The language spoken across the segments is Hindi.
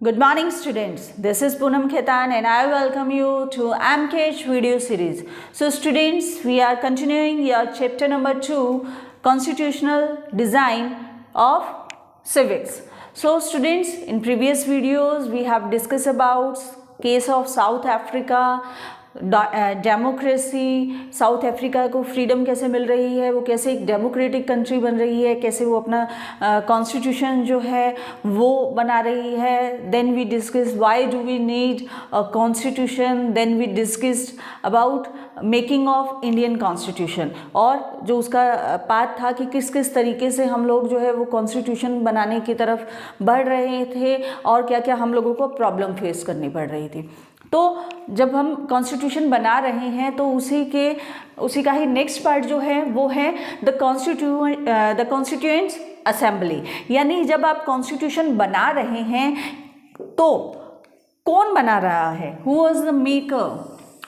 Good morning students, this is Poonam Khetan and I welcome you to MKH video series. So students, we are continuing your chapter number 2, Constitutional Design of Civics. So students, in previous videos we have discussed about case of South Africa, democracy, south Africa को फ्रीडम कैसे मिल रही है, वो कैसे एक डेमोक्रेटिक कंट्री बन रही है, कैसे वो अपना कॉन्स्टिट्यूशन जो है वो बना रही है. Then we discuss why do we need a constitution. Then we discussed about making of Indian constitution और जो उसका पाथ था कि किस किस तरीके से हम लोग जो है वो कॉन्स्टिट्यूशन बनाने की तरफ बढ़ रहे थे और क्या क्या हम लोगों को प्रॉब्लम फेस करनी पड़ रही थी. तो जब हम कॉन्स्टिट्यूशन बना रहे हैं तो उसी का ही नेक्स्ट पार्ट जो है वो है द कॉन्स्टिट्यूएंट्स असेंबली. यानी जब आप कॉन्स्टिट्यूशन बना रहे हैं तो कौन बना रहा है,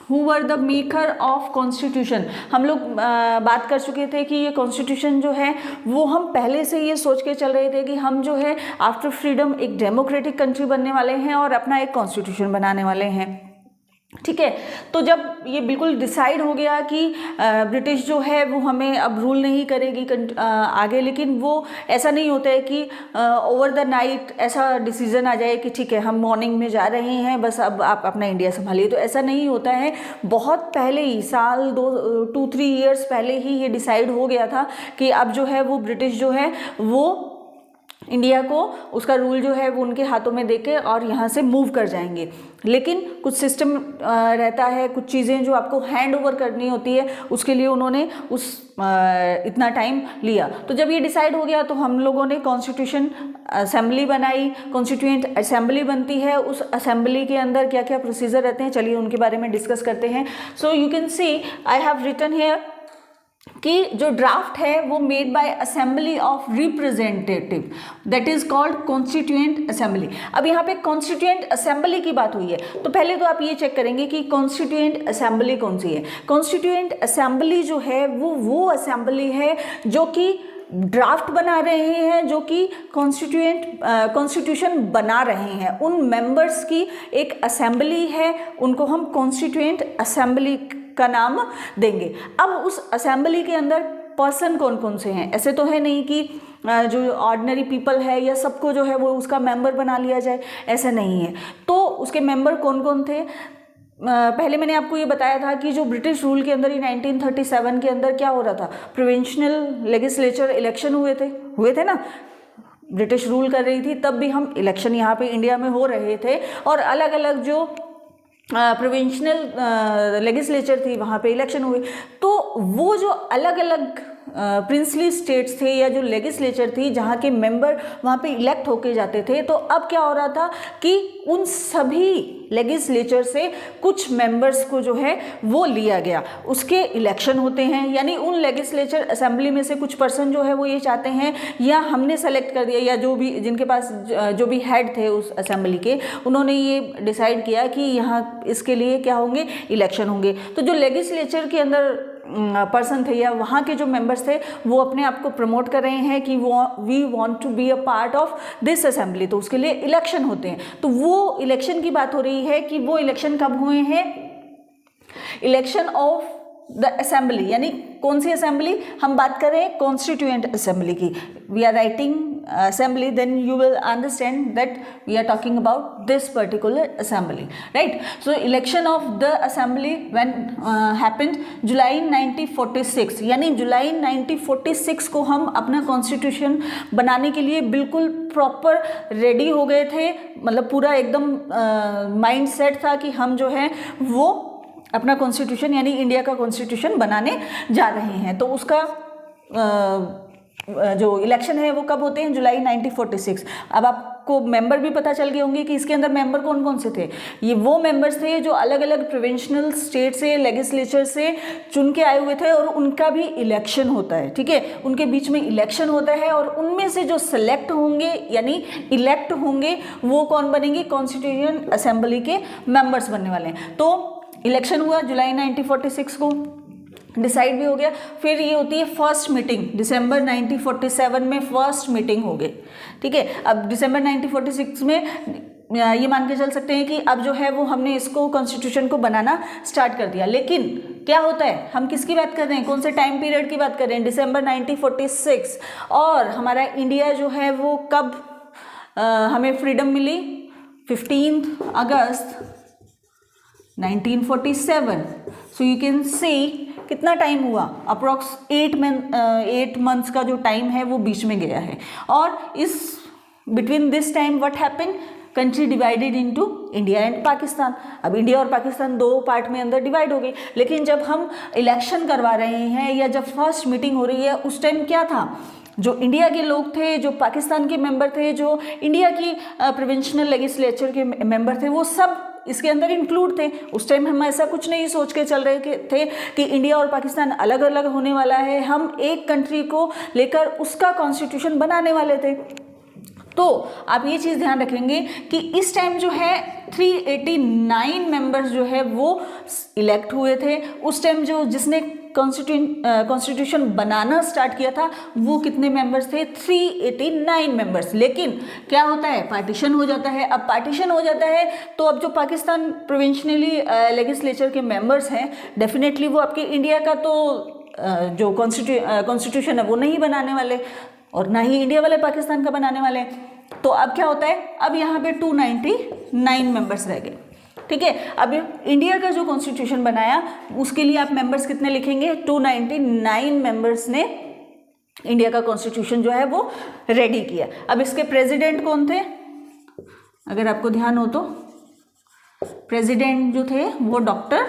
who were the maker of constitution. हम लोग बात कर चुके थे कि ये कॉन्स्टिट्यूशन जो है वो हम पहले से ये सोच के चल रहे थे कि हम जो है आफ्टर फ्रीडम एक डेमोक्रेटिक कंट्री बनने वाले हैं और अपना एक कॉन्स्टिट्यूशन बनाने वाले हैं. ठीक है, तो जब ये बिल्कुल डिसाइड हो गया कि ब्रिटिश जो है वो हमें अब रूल नहीं करेगी आगे, लेकिन वो ऐसा नहीं होता है कि ओवर द नाइट ऐसा डिसीजन आ जाए कि ठीक है हम मॉर्निंग में जा रहे हैं बस अब आप अपना इंडिया संभालिए. तो ऐसा नहीं होता है. बहुत पहले ही साल 2-3 ईयर्स पहले ही ये डिसाइड हो गया था कि अब जो है वो ब्रिटिश जो है वो इंडिया को उसका रूल जो है वो उनके हाथों में देके और यहाँ से मूव कर जाएंगे. लेकिन कुछ सिस्टम रहता है, कुछ चीज़ें जो आपको हैंड ओवर करनी होती है, उसके लिए उन्होंने इतना टाइम लिया. तो जब ये डिसाइड हो गया तो हम लोगों ने कॉन्स्टिट्यूशन असेंबली बनाई. कॉन्स्टिट्यूएंट असेंबली बनती है, उस असेंबली के अंदर क्या क्या प्रोसीजर रहते हैं चलिए उनके बारे में डिस्कस करते हैं. So you can see I have written here कि जो ड्राफ्ट है वो made by assembly of representative, that is called constituent assembly. अब यहाँ पे कॉन्स्टिट्यूएंट असेंबली की बात हुई है तो पहले तो आप ये चेक करेंगे कि कॉन्स्टिट्यूएंट असेंबली कौन सी है. कॉन्स्टिट्यूएंट असेंबली जो है वो असेंबली है जो कि ड्राफ्ट बना रहे हैं, जो कि कॉन्स्टिट्यूशन बना रहे हैं. उन मेंबर्स की एक असेंबली है, उनको हम कॉन्स्टिट्यूएंट असेंबली का नाम देंगे. अब उस असेंबली के अंदर पर्सन कौन कौन से हैं. ऐसे तो है नहीं कि जो ऑर्डिनरी पीपल है या सबको जो है वो उसका मेंबर बना लिया जाए, ऐसा नहीं है. तो उसके मेंबर कौन कौन थे. पहले मैंने आपको ये बताया था कि जो ब्रिटिश रूल के अंदर ही 1937 के अंदर क्या हो रहा था, प्रोविंशियल लेजिस्लेचर इलेक्शन हुए थे ना. ब्रिटिश रूल कर रही थी तब भी हम इलेक्शन यहाँ पे इंडिया में हो रहे थे और अलग अलग जो प्रोविंशियल लेजिस्लेचर थी वहाँ पे इलेक्शन हुए. तो वो जो अलग अलग प्रिंसली स्टेट्स थे या जो लेजिस्लेचर थी जहाँ के मेंबर वहाँ पे इलेक्ट होके जाते थे, तो अब क्या हो रहा था कि उन सभी लेजिस्लेचर से कुछ मेंबर्स को जो है वो लिया गया, उसके इलेक्शन होते हैं. यानी उन लेजिस्लेचर असेंबली में से कुछ पर्सन जो है वो ये चाहते हैं या हमने सेलेक्ट कर दिया या जो भी जिनके पास जो भी हेड थे उस असेंबली के, उन्होंने ये डिसाइड किया कि यहाँ इसके लिए क्या होंगे, इलेक्शन होंगे. तो जो लेजिस्लेचर के अंदर पर्सन थे या वहाँ के जो मेंबर्स थे वो अपने आप को प्रमोट कर रहे हैं कि we want to be a part of this assembly. तो उसके लिए इलेक्शन होते हैं. तो वो इलेक्शन की बात हो रही है कि वो इलेक्शन कब हुए हैं, इलेक्शन ऑफ द असेंबली. यानी कौन सी असेंबली, हम बात कर रहे हैं कॉन्स्टिट्यूएंट असेंबली की. We are writing assembly, then you will understand that we are talking about this particular assembly, right? So election of the assembly when happened July 1946. यानी जुलाई 1946 को हम अपना कॉन्स्टिट्यूशन बनाने के लिए बिल्कुल प्रॉपर रेडी हो गए थे. मतलब पूरा एकदम माइंड सेट था कि हम जो है वो अपना कॉन्स्टिट्यूशन यानी इंडिया का कॉन्स्टिट्यूशन बनाने जा रहे हैं. तो उसका जो इलेक्शन है वो कब होते हैं, जुलाई 1946. अब आपको मेंबर भी पता चल गए होंगे कि इसके अंदर मेंबर कौन कौन से थे. ये वो मेंबर्स थे जो अलग अलग प्रोविंशियल स्टेट से लेजिस्लेचर से चुन के आए हुए थे और उनका भी इलेक्शन होता है. ठीक है, उनके बीच में इलेक्शन होता है और उनमें से जो सेलेक्ट होंगे यानी इलेक्ट होंगे वो कौन बनेंगे, कॉन्स्टिट्यूएंट असेंबली के मेंबर्स बनने वाले हैं. तो इलेक्शन हुआ जुलाई 1946 को, डिसाइड भी हो गया. फिर ये होती है फर्स्ट मीटिंग, दिसंबर 1947 में फर्स्ट मीटिंग हो गई. ठीक है, अब दिसंबर 1946 में ये मान के चल सकते हैं कि अब जो है वो हमने इसको कॉन्स्टिट्यूशन को बनाना स्टार्ट कर दिया। लेकिन क्या होता है, हम किसकी बात कर रहे हैं, कौन से टाइम पीरियड की बात कर रहे हैं, दिसंबर 1946। और हमारा इंडिया जो है वो कब हमें फ्रीडम मिली, 15 अगस्त 1947। सो यू कैन सी कितना टाइम हुआ, अप्रॉक्स 8 मंथ्स का जो टाइम है वो बीच में गया है। और इस between this time what happen, country divided into India and Pakistan. अब इंडिया और पाकिस्तान दो पार्ट में अंदर डिवाइड हो गई। लेकिन जब हम इलेक्शन करवा रहे हैं या जब फर्स्ट मीटिंग हो रही है, उस टाइम क्या था, जो इंडिया के लोग थे, जो पाकिस्तान के मेंबर थे, जो इंडिया की प्रोविंशियल लेजिस्लेचर के मेंबर थे, वो सब इसके अंदर इंक्लूड थे। उस टाइम हम ऐसा कुछ नहीं सोच के चल रहे थे कि इंडिया और पाकिस्तान अलग अलग होने वाला है, हम एक कंट्री को लेकर उसका कॉन्स्टिट्यूशन बनाने वाले थे। तो आप ये चीज़ ध्यान रखेंगे कि इस टाइम जो है 389 मेंबर्स जो है वो इलेक्ट हुए थे। उस टाइम जो जिसने कॉन्स्टिट्यूशन बनाना स्टार्ट किया था वो कितने मेंबर्स थे, 389 मेंबर्स। लेकिन क्या होता है, पार्टीशन हो जाता है। अब पार्टीशन हो जाता है तो अब जो पाकिस्तान प्रोविंशनली लेजिस्लेचर के मेंबर्स हैं, डेफिनेटली वो आपके इंडिया का तो जो कॉन्स्टिट्यूशन है वो नहीं बनाने वाले, और ना ही इंडिया वाले पाकिस्तान का बनाने वाले। तो अब क्या होता है, अब यहाँ पे 299 मेंबर्स रह गए। ठीक है, अब इंडिया का जो कॉन्स्टिट्यूशन बनाया उसके लिए आप मेंबर्स कितने लिखेंगे, 299 मेंबर्स ने इंडिया का कॉन्स्टिट्यूशन जो है वो रेडी किया। अब इसके प्रेसिडेंट कौन थे, अगर आपको ध्यान हो तो प्रेसिडेंट जो थे वो डॉक्टर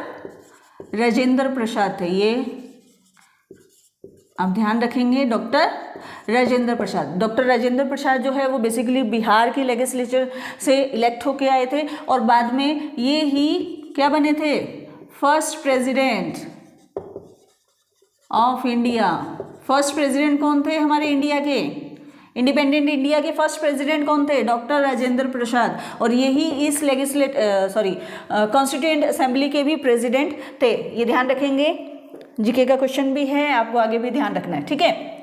राजेंद्र प्रसाद थे। ये आप ध्यान रखेंगे, डॉक्टर राजेंद्र प्रसाद। डॉक्टर राजेंद्र प्रसाद जो है वो बेसिकली बिहार की लेजिस्लेचर से इलेक्ट होके आए थे और बाद में ये ही क्या बने थे, first president of India. First president कौन थे हमारे इंडिया के, इंडिपेंडेंट इंडिया के फर्स्ट प्रेसिडेंट कौन थे, डॉक्टर राजेंद्र प्रसाद। और यही इस कॉन्स्टिट्यूएंट असेंबली के भी प्रेसिडेंट थे। ये ध्यान रखेंगे, जीके का क्वेश्चन भी है, आपको आगे भी ध्यान रखना है। ठीक है,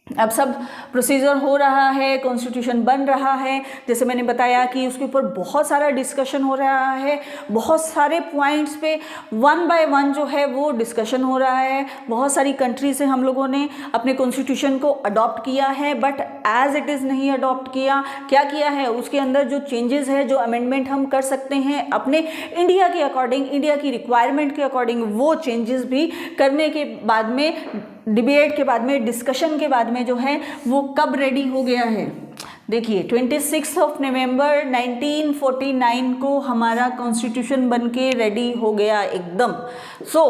अब सब प्रोसीजर हो रहा है, कॉन्स्टिट्यूशन बन रहा है। जैसे मैंने बताया कि उसके ऊपर बहुत सारा डिस्कशन हो रहा है, बहुत सारे पॉइंट्स पे 1 बाय 1 जो है वो डिस्कशन हो रहा है। बहुत सारी कंट्री से हम लोगों ने अपने कॉन्स्टिट्यूशन को अडॉप्ट किया है, बट एज इट इज़ नहीं अडॉप्ट किया। क्या किया है, उसके अंदर जो चेंजेस है, जो अमेंडमेंट हम कर सकते हैं अपने इंडिया के अकॉर्डिंग, इंडिया की रिक्वायरमेंट के अकॉर्डिंग, वो चेंजेस भी करने के बाद में, डिबेट के बाद में, डिस्कशन के बाद में जो है वो कब रेडी हो गया है। देखिए 26 नवंबर 1949 को हमारा कॉन्स्टिट्यूशन बन के रेडी हो गया एकदम। So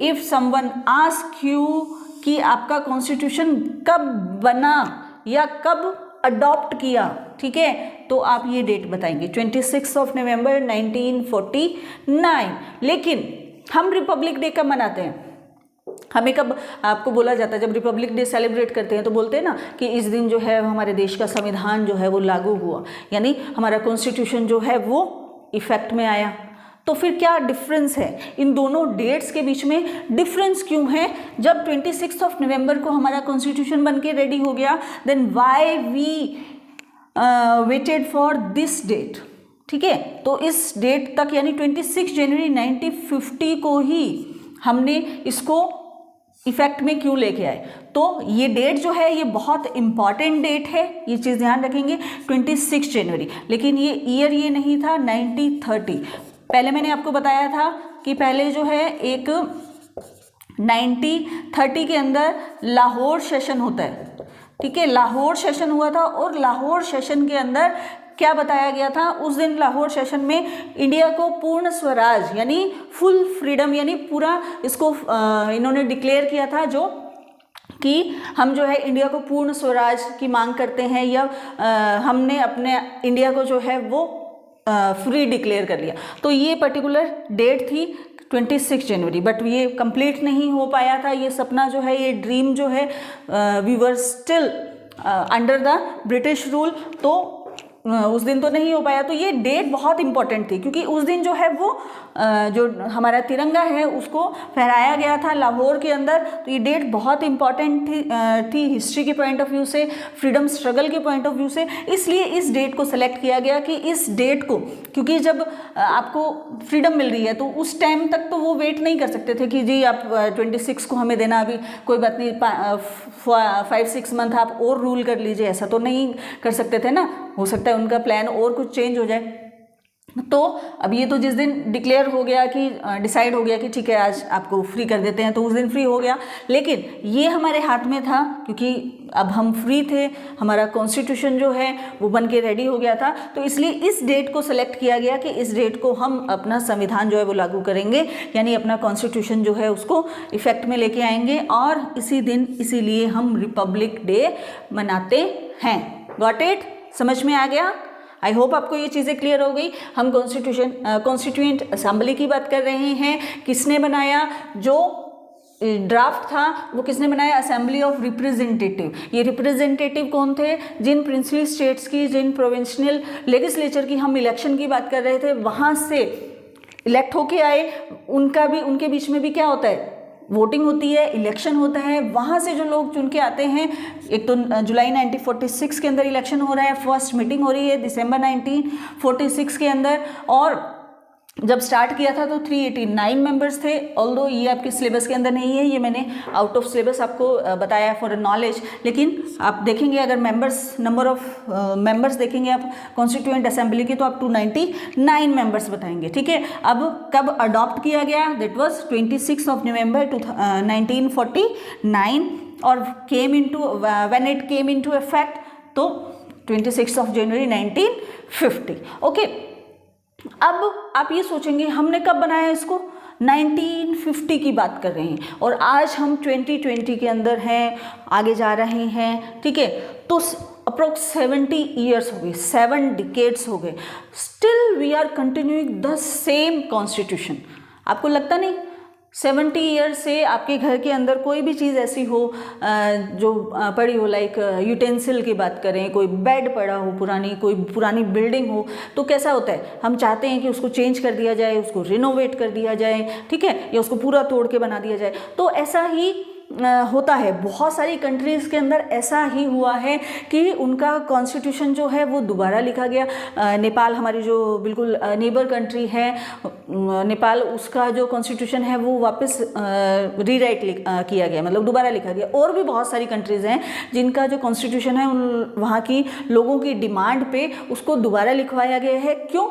if someone ask you कि आपका कॉन्स्टिट्यूशन कब बना या कब अडॉप्ट किया, ठीक है, तो आप ये डेट बताएंगे 26 नवंबर 1949। लेकिन हम रिपब्लिक डे कब मनाते हैं, हमें कब आपको बोला जाता है, जब रिपब्लिक डे सेलिब्रेट करते हैं तो बोलते हैं ना कि इस दिन जो है हमारे देश का संविधान जो है वो लागू हुआ, यानी हमारा कॉन्स्टिट्यूशन जो है वो इफेक्ट में आया। तो फिर क्या डिफरेंस है इन दोनों डेट्स के बीच में, डिफरेंस क्यों है? जब 26 नवंबर को हमारा कॉन्स्टिट्यूशन बन के रेडी हो गया, then why we waited for this date. ठीक है, तो इस डेट तक यानी 26 जनवरी 1950 को ही हमने इसको इफेक्ट में क्यों लेके आए। तो ये डेट जो है ये बहुत इंपॉर्टेंट डेट है, ये चीज़ ध्यान रखेंगे, 26 जनवरी। लेकिन ये ईयर ये नहीं था 1930। पहले मैंने आपको बताया था कि पहले जो है एक 1930 के अंदर लाहौर सेशन होता है। ठीक है, लाहौर सेशन हुआ था और लाहौर सेशन के अंदर क्या बताया गया था, उस दिन लाहौर सेशन में इंडिया को पूर्ण स्वराज यानी फुल फ्रीडम यानी पूरा इसको इन्होंने डिक्लेयर किया था, जो कि हम जो है इंडिया को पूर्ण स्वराज की मांग करते हैं, या हमने अपने इंडिया को जो है वो फ्री डिक्लेयर कर लिया। तो ये पर्टिकुलर डेट थी 26 जनवरी, बट ये कंप्लीट नहीं हो पाया था। ये सपना जो है, ये ड्रीम जो है, we were still under the British rule. तो उस दिन तो नहीं हो पाया। तो ये डेट बहुत इंपॉर्टेंट थी क्योंकि उस दिन जो है वो जो हमारा तिरंगा है उसको फहराया गया था लाहौर के अंदर। तो ये डेट बहुत इंपॉर्टेंट थी हिस्ट्री के पॉइंट ऑफ व्यू से, फ्रीडम स्ट्रगल के पॉइंट ऑफ व्यू से, इसलिए इस डेट को सेलेक्ट किया गया कि इस डेट को, क्योंकि जब आपको फ्रीडम मिल रही है तो उस टाइम तक तो वो वेट नहीं कर सकते थे कि जी आप 26 को हमें देना, अभी कोई बात नहीं 5-6 मंथ आप और रूल कर लीजिए, ऐसा तो नहीं कर सकते थे ना। हो सकता है उनका प्लान और कुछ चेंज हो जाए। तो अब ये तो जिस दिन डिक्लेयर हो गया कि डिसाइड हो गया कि ठीक है आज आपको फ्री कर देते हैं, तो उस दिन फ्री हो गया। लेकिन ये हमारे हाथ में था क्योंकि अब हम फ्री थे, हमारा कॉन्स्टिट्यूशन जो है वो बन के रेडी हो गया था। तो इसलिए इस डेट को सेलेक्ट किया गया कि इस डेट को हम अपना संविधान जो है वो लागू करेंगे, यानी अपना कॉन्स्टिट्यूशन जो है उसको इफेक्ट में लेके आएंगे, और इसी दिन इसीलिए हम रिपब्लिक डे मनाते हैं। Got it? समझ में आ गया? आई होप आपको ये चीज़ें क्लियर हो गई। हम कॉन्स्टिट्यूएंट असेंबली की बात कर रहे हैं। किसने बनाया? जो ड्राफ्ट था वो किसने बनाया? Assembly of representative. ये रिप्रेजेंटेटिव कौन थे? जिन प्रिंसली स्टेट्स की, जिन प्रोविंशियल लेजिस्लेचर की हम इलेक्शन की बात कर रहे थे, वहाँ से इलेक्ट होके आए, उनके बीच में भी क्या होता है? वोटिंग होती है, इलेक्शन होता है। वहाँ से जो लोग चुन के आते हैं, एक तो जुलाई 1946 के अंदर इलेक्शन हो रहा है, फर्स्ट मीटिंग हो रही है दिसंबर 1946 के अंदर, और जब स्टार्ट किया था तो 389 मेंबर्स थे। ऑल्दो ये आपके सिलेबस के अंदर नहीं है, ये मैंने आउट ऑफ सिलेबस आपको बताया फॉर नॉलेज, लेकिन आप देखेंगे अगर नंबर ऑफ मेंबर्स देखेंगे आप कॉन्स्टिट्यूएंट असेंबली की, तो आप 299 मेंबर्स बताएंगे। ठीक है, अब कब अडॉप्ट किया गया? दैट वाज 26 ऑफ नवंबर 1949 और when it came into effect तो 26 ऑफ जनवरी 1950। ओके, अब आप ये सोचेंगे हमने कब बनाया इसको? 1950 की बात कर रहे हैं, और आज हम 2020 के अंदर हैं, आगे जा रहे हैं। ठीक है, तो अप्रोक्स 70 ईयर्स हो गए, 7 डिकेड्स हो गए, still we are continuing the same constitution. आपको लगता नहीं 70 ईयर्स से आपके घर के अंदर कोई भी चीज़ ऐसी हो जो पड़ी हो, लाइक यूटेंसिल की बात करें, कोई बेड पड़ा हो पुरानी, कोई पुरानी बिल्डिंग हो, तो कैसा होता है? हम चाहते हैं कि उसको चेंज कर दिया जाए, उसको रिनोवेट कर दिया जाए, ठीक है, या उसको पूरा तोड़ के बना दिया जाए। तो ऐसा ही होता है, बहुत सारी कंट्रीज़ के अंदर ऐसा ही हुआ है कि उनका कॉन्स्टिट्यूशन जो है वो दोबारा लिखा गया। नेपाल हमारी जो बिल्कुल नेबर कंट्री है, नेपाल, उसका जो कॉन्स्टिट्यूशन है वो वापस रीराइट किया गया, मतलब दोबारा लिखा गया। और भी बहुत सारी कंट्रीज़ हैं जिनका जो कॉन्स्टिट्यूशन है वहाँ की लोगों की डिमांड पे उसको दोबारा लिखवाया गया है। क्यों?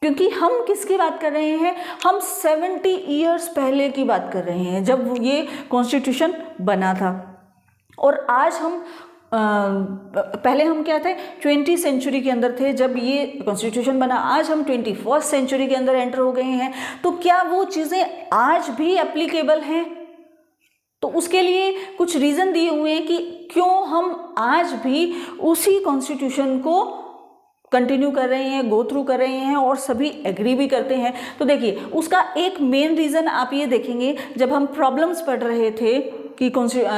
क्योंकि हम किसकी बात कर रहे हैं? हम 70 ईयर्स पहले की बात कर रहे हैं जब ये कॉन्स्टिट्यूशन बना था। और आज हम पहले हम क्या थे? 20वीं सेंचुरी के अंदर थे जब ये कॉन्स्टिट्यूशन बना। आज हम 21वीं सेंचुरी के अंदर एंटर हो गए हैं। तो क्या वो चीज़ें आज भी एप्लीकेबल हैं? तो उसके लिए कुछ रीज़न दिए हुए हैं कि क्यों हम आज भी उसी कॉन्स्टिट्यूशन को कंटिन्यू कर रहे हैं, गो थ्रू कर रहे हैं, और सभी एग्री भी करते हैं। तो देखिए, उसका एक मेन रीज़न आप ये देखेंगे, जब हम प्रॉब्लम्स पढ़ रहे थे कि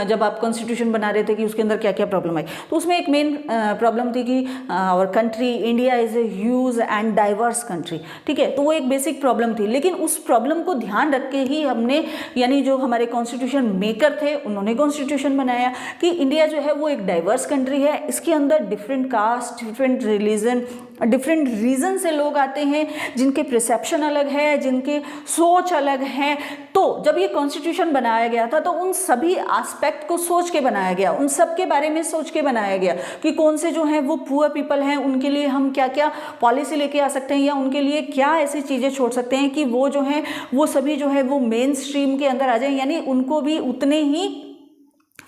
जब आप कॉन्स्टिट्यूशन बना रहे थे कि उसके अंदर क्या क्या प्रॉब्लम आई, तो उसमें एक मेन प्रॉब्लम थी कि our country India is a huge and diverse country. ठीक है, तो वो एक बेसिक प्रॉब्लम थी, लेकिन उस प्रॉब्लम को ध्यान रख के ही हमने, यानी जो हमारे कॉन्स्टिट्यूशन मेकर थे उन्होंने कॉन्स्टिट्यूशन बनाया कि इंडिया जो है वो एक डाइवर्स कंट्री है, इसके अंदर different caste, different religion, different region से लोग आते हैं, जिनके परसेप्शन अलग है, जिनके सोच अलग है। तो जब ये कॉन्स्टिट्यूशन बनाया गया था तो उन सभी एस्पेक्ट को सोच के बनाया गया, उन सब के बारे में सोच के बनाया गया कि कौन से जो हैं वो पुअर पीपल हैं, उनके लिए हम क्या क्या पॉलिसी लेके आ सकते हैं, या उनके लिए क्या ऐसी चीज़ें छोड़ सकते हैं कि वो जो हैं वो सभी जो है वो मेन स्ट्रीम के अंदर आ जाए, यानी उनको भी उतने ही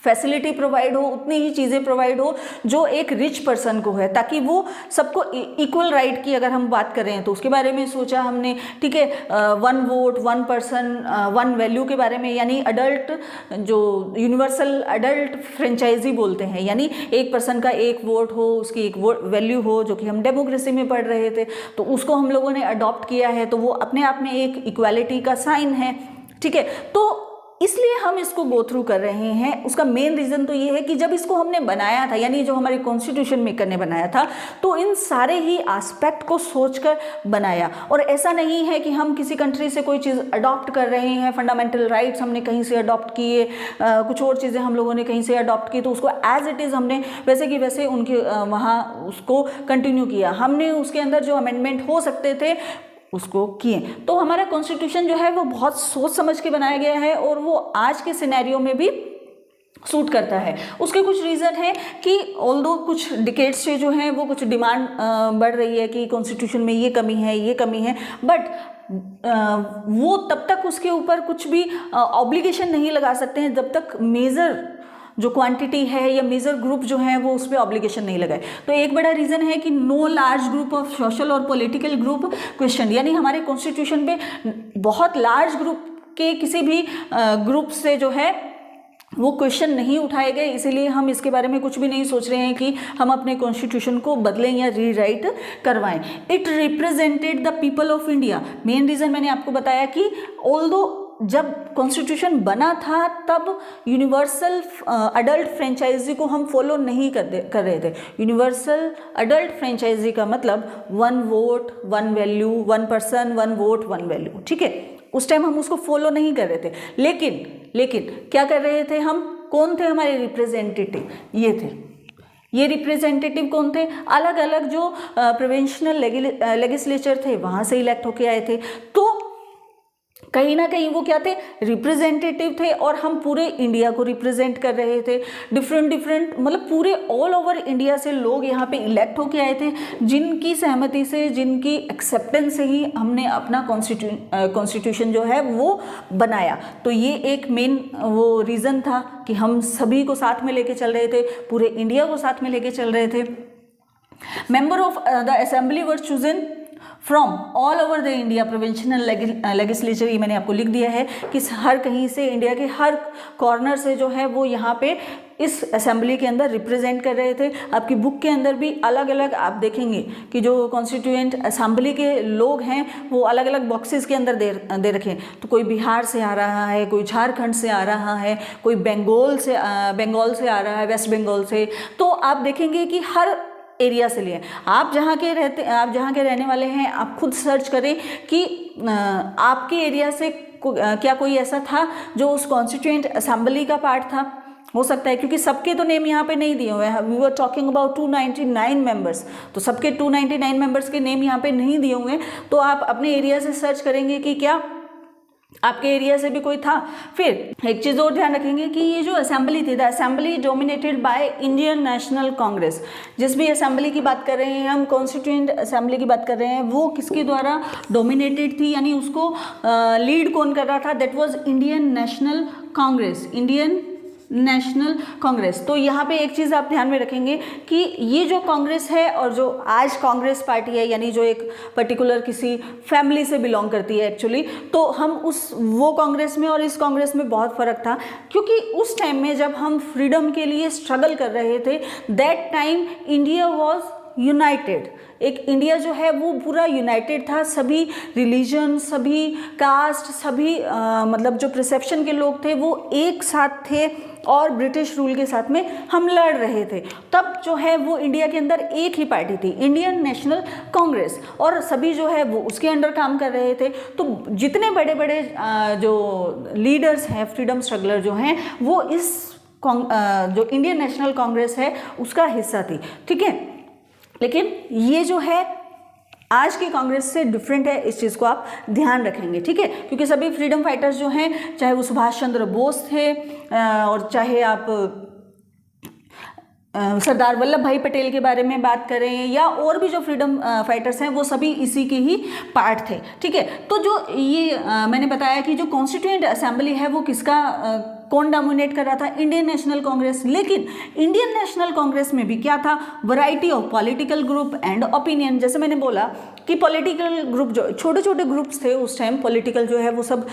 फैसिलिटी प्रोवाइड हो, उतनी ही चीज़ें प्रोवाइड हो जो एक रिच पर्सन को है, ताकि वो सबको इक्वल राइट की अगर हम बात कर रहे हैं तो उसके बारे में सोचा हमने। ठीक है, 1 वोट 1 पर्सन 1 वैल्यू के बारे में, यानी अडल्ट, जो यूनिवर्सल अडल्ट फ्रेंचाइजी बोलते हैं, यानी एक पर्सन का एक वोट हो, उसकी एक वैल्यू हो, जो कि हम डेमोक्रेसी में पढ़ रहे थे, तो उसको हम लोगों ने अडॉप्ट किया है। तो वो अपने आप में एक इक्वालिटी का साइन है। ठीक है, तो इसलिए हम इसको गो थ्रू कर रहे हैं। उसका मेन रीज़न तो ये है कि जब इसको हमने बनाया था, यानी जो हमारे कॉन्स्टिट्यूशन मेकर ने बनाया था, तो इन सारे ही एस्पेक्ट को सोचकर बनाया। और ऐसा नहीं है कि हम किसी कंट्री से कोई चीज़ अडॉप्ट कर रहे हैं, फंडामेंटल राइट्स हमने कहीं से अडॉप्ट किए, कुछ और चीज़ें हम लोगों ने कहीं से अडॉप्ट की, तो उसको एज इट इज़ हमने वैसे कि वैसे उनके वहाँ उसको कंटिन्यू किया। हमने उसके अंदर जो अमेंडमेंट हो सकते थे उसको किए। तो हमारा कॉन्स्टिट्यूशन जो है वो बहुत सोच समझ के बनाया गया है और वो आज के सिनेरियो में भी सूट करता है। उसके कुछ रीज़न है कि ऑल्दो कुछ डिकेड्स से जो है वो कुछ डिमांड बढ़ रही है कि कॉन्स्टिट्यूशन में ये कमी है, ये कमी है, बट वो तब तक उसके ऊपर कुछ भी ऑब्लिगेशन नहीं लगा सकते हैं जब तक मेजर जो क्वांटिटी है या मेजर ग्रुप जो है वो उस पर ऑब्लिगेशन नहीं लगाए। तो एक बड़ा रीज़न है कि no large group of social और पॉलिटिकल ग्रुप क्वेश्चन, यानी हमारे कॉन्स्टिट्यूशन पे बहुत लार्ज ग्रुप के किसी भी ग्रुप से जो है वो क्वेश्चन नहीं उठाए गए। इसीलिए हम इसके बारे में कुछ भी नहीं सोच रहे हैं कि हम अपने कॉन्स्टिट्यूशन को बदलें या रीराइट करवाएं। It represented the people of India. Main reason मैंने आपको बताया कि ऑल्दो जब कॉन्स्टिट्यूशन बना था तब यूनिवर्सल अडल्ट फ्रेंचाइजी को हम फॉलो नहीं कर रहे थे। यूनिवर्सल अडल्ट फ्रेंचाइजी का मतलब 1 vote 1 value, 1 person 1 vote 1 value, ठीक है। उस टाइम हम उसको फॉलो नहीं कर रहे थे, लेकिन क्या कर रहे थे हम? कौन थे हमारे रिप्रेजेंटेटिव? ये थे। ये रिप्रेजेंटेटिव कौन थे? अलग अलग जो प्रोविंशियल लेजिस्लेचर थे वहाँ से इलेक्ट होके आए थे। तो कहीं ना कहीं वो क्या थे? रिप्रेजेंटेटिव थे और हम पूरे इंडिया को रिप्रेजेंट कर रहे थे। डिफरेंट मतलब पूरे ऑल ओवर इंडिया से लोग यहाँ पे इलेक्ट होके आए थे, जिनकी सहमति से, जिनकी एक्सेप्टेंस से ही हमने अपना कॉन्स्टिट्यूशन जो है वो बनाया। तो ये एक मेन वो रीज़न था कि हम सभी को साथ में लेके चल रहे थे, पूरे इंडिया को साथ में लेके चल रहे थे। Member of the assembly were chosen from all over the India provincial legislature. ये मैंने आपको लिख दिया है कि हर कहीं से, इंडिया के हर कॉर्नर से जो है वो यहाँ पे इस असेंबली के अंदर रिप्रेजेंट कर रहे थे। आपकी बुक के अंदर भी अलग अलग आप देखेंगे कि जो कॉन्स्टिट्यूएंट असेंबली के लोग हैं वो अलग अलग बॉक्सेस के अंदर दे रखे हैं। तो कोई बिहार से आ रहा है, कोई झारखंड से आ रहा है, कोई बंगाल से आ रहा है, वेस्ट बंगाल से। तो आप देखेंगे कि हर एरिया से लिए। आप जहाँ के रहने वाले हैं, आप खुद सर्च करें कि आपके एरिया से क्या कोई ऐसा था जो उस कॉन्स्टिट्यूएंट असेंबली का पार्ट था। हो सकता है, क्योंकि सबके तो नेम यहाँ पे नहीं दिए हुए हैं। We were talking about 299 members, तो सबके 299 मेंबर्स के नेम यहाँ पे नहीं दिए हुए हैं। तो आप अपने एरिया से सर्च करेंगे कि क्या आपके एरिया से भी कोई था। फिर एक चीज़ और ध्यान रखेंगे कि ये जो असेंबली थी, the assembly dominated by Indian national Congress. जिस भी असेंबली की बात कर रहे हैं हम, कॉन्स्टिट्यूएंट असेंबली की बात कर रहे हैं, वो किसके द्वारा डोमिनेटेड थी, यानी उसको लीड कौन कर रहा था? That was Indian national Congress, Indian national Congress. तो यहाँ पे एक चीज़ आप ध्यान में रखेंगे कि ये जो कांग्रेस है और जो आज कांग्रेस पार्टी है, यानी जो एक पर्टिकुलर किसी फैमिली से बिलोंग करती है एक्चुअली, तो हम वो कांग्रेस में और इस कांग्रेस में बहुत फ़र्क था। क्योंकि उस टाइम में जब हम फ्रीडम के लिए स्ट्रगल कर रहे थे, that time India was United. एक इंडिया जो है वो पूरा यूनाइटेड था। सभी रिलीजन, सभी कास्ट, सभी मतलब जो परसेप्शन के लोग थे वो एक साथ थे और ब्रिटिश रूल के साथ में हम लड़ रहे थे। तब जो है वो इंडिया के अंदर एक ही पार्टी थी, इंडियन नेशनल कांग्रेस, और सभी जो है वो उसके अंडर काम कर रहे थे। तो जितने बड़े बड़े जो लीडर्स हैं, फ्रीडम स्ट्रगलर जो हैं, वो इस जो इंडियन नेशनल कांग्रेस है उसका हिस्सा थी, ठीक है। लेकिन ये जो है आज की कांग्रेस से डिफरेंट है, इस चीज़ को आप ध्यान रखेंगे, ठीक है। क्योंकि सभी फ्रीडम फाइटर्स जो हैं, चाहे वो सुभाष चंद्र बोस थे और चाहे आप सरदार वल्लभ भाई पटेल के बारे में बात करें या और भी जो फ्रीडम फाइटर्स हैं, वो सभी इसी के ही पार्ट थे, ठीक है। तो जो ये मैंने बताया कि जो कॉन्स्टिट्यूएंट असेंबली है वो किसका कौन डोमिनेट कर रहा था? Indian national Congress. लेकिन इंडियन नेशनल कांग्रेस में भी क्या था? Variety of political group and opinion. जैसे मैंने बोला कि पॉलिटिकल ग्रुप, जो छोटे छोटे ग्रुप्स थे उस टाइम, पॉलिटिकल जो है वो सब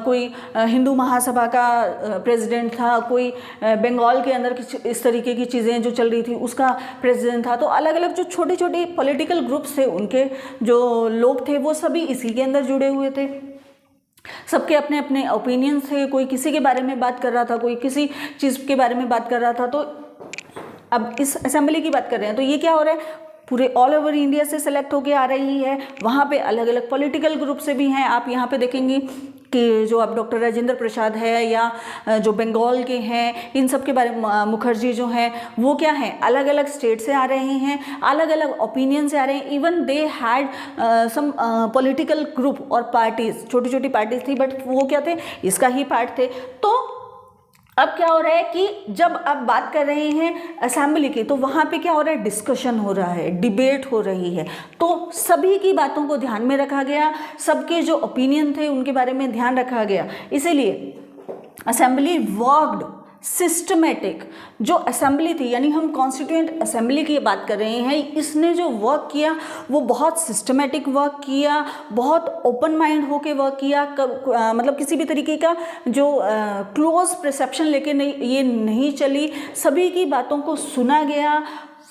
कोई हिंदू महासभा का प्रेसिडेंट था, कोई बंगाल के अंदर इस तरीके की चीज़ें जो चल रही थी उसका प्रेसिडेंट था। तो अलग अलग जो छोटे छोटे पॉलिटिकल ग्रुप्स थे, उनके जो लोग थे वो सभी इसी के अंदर जुड़े हुए थे। सबके अपने अपने ओपिनियंस थे, कोई किसी के बारे में बात कर रहा था, कोई किसी चीज़ के बारे में बात कर रहा था। तो अब इस असेंबली की बात कर रहे हैं तो ये क्या हो रहा है, पूरे ऑल ओवर इंडिया से सेलेक्ट होके आ रही है। वहाँ पे अलग अलग पॉलिटिकल ग्रुप से भी हैं। आप यहाँ पे देखेंगे कि जो अब डॉक्टर राजेंद्र प्रसाद है या जो बंगाल के हैं, इन सब के बारे में मुखर्जी जो हैं, वो क्या हैं, अलग अलग स्टेट से आ रहे हैं, अलग अलग ओपिनियन से आ रहे हैं। Even they had some political group और पार्टीज, छोटी छोटी पार्टीज थी, बट वो क्या थे, इसका ही पार्ट थे। तो अब क्या हो रहा है कि जब आप बात कर रहे हैं असेंबली की, तो वहाँ पे क्या हो रहा है, डिस्कशन हो रहा है, डिबेट हो रही है। तो सभी की बातों को ध्यान में रखा गया, सबके जो ओपिनियन थे उनके बारे में ध्यान रखा गया। इसीलिए असेंबली वर्कड सिस्टमेटिक। जो असेंबली थी, यानी हम कॉन्स्टिट्यूएंट असेंबली की बात कर रहे हैं, इसने जो वर्क किया वो बहुत सिस्टमेटिक वर्क किया, बहुत ओपन माइंड होके वर्क किया। मतलब किसी भी तरीके का जो क्लोज परसेप्शन लेके ये नहीं चली, सभी की बातों को सुना गया,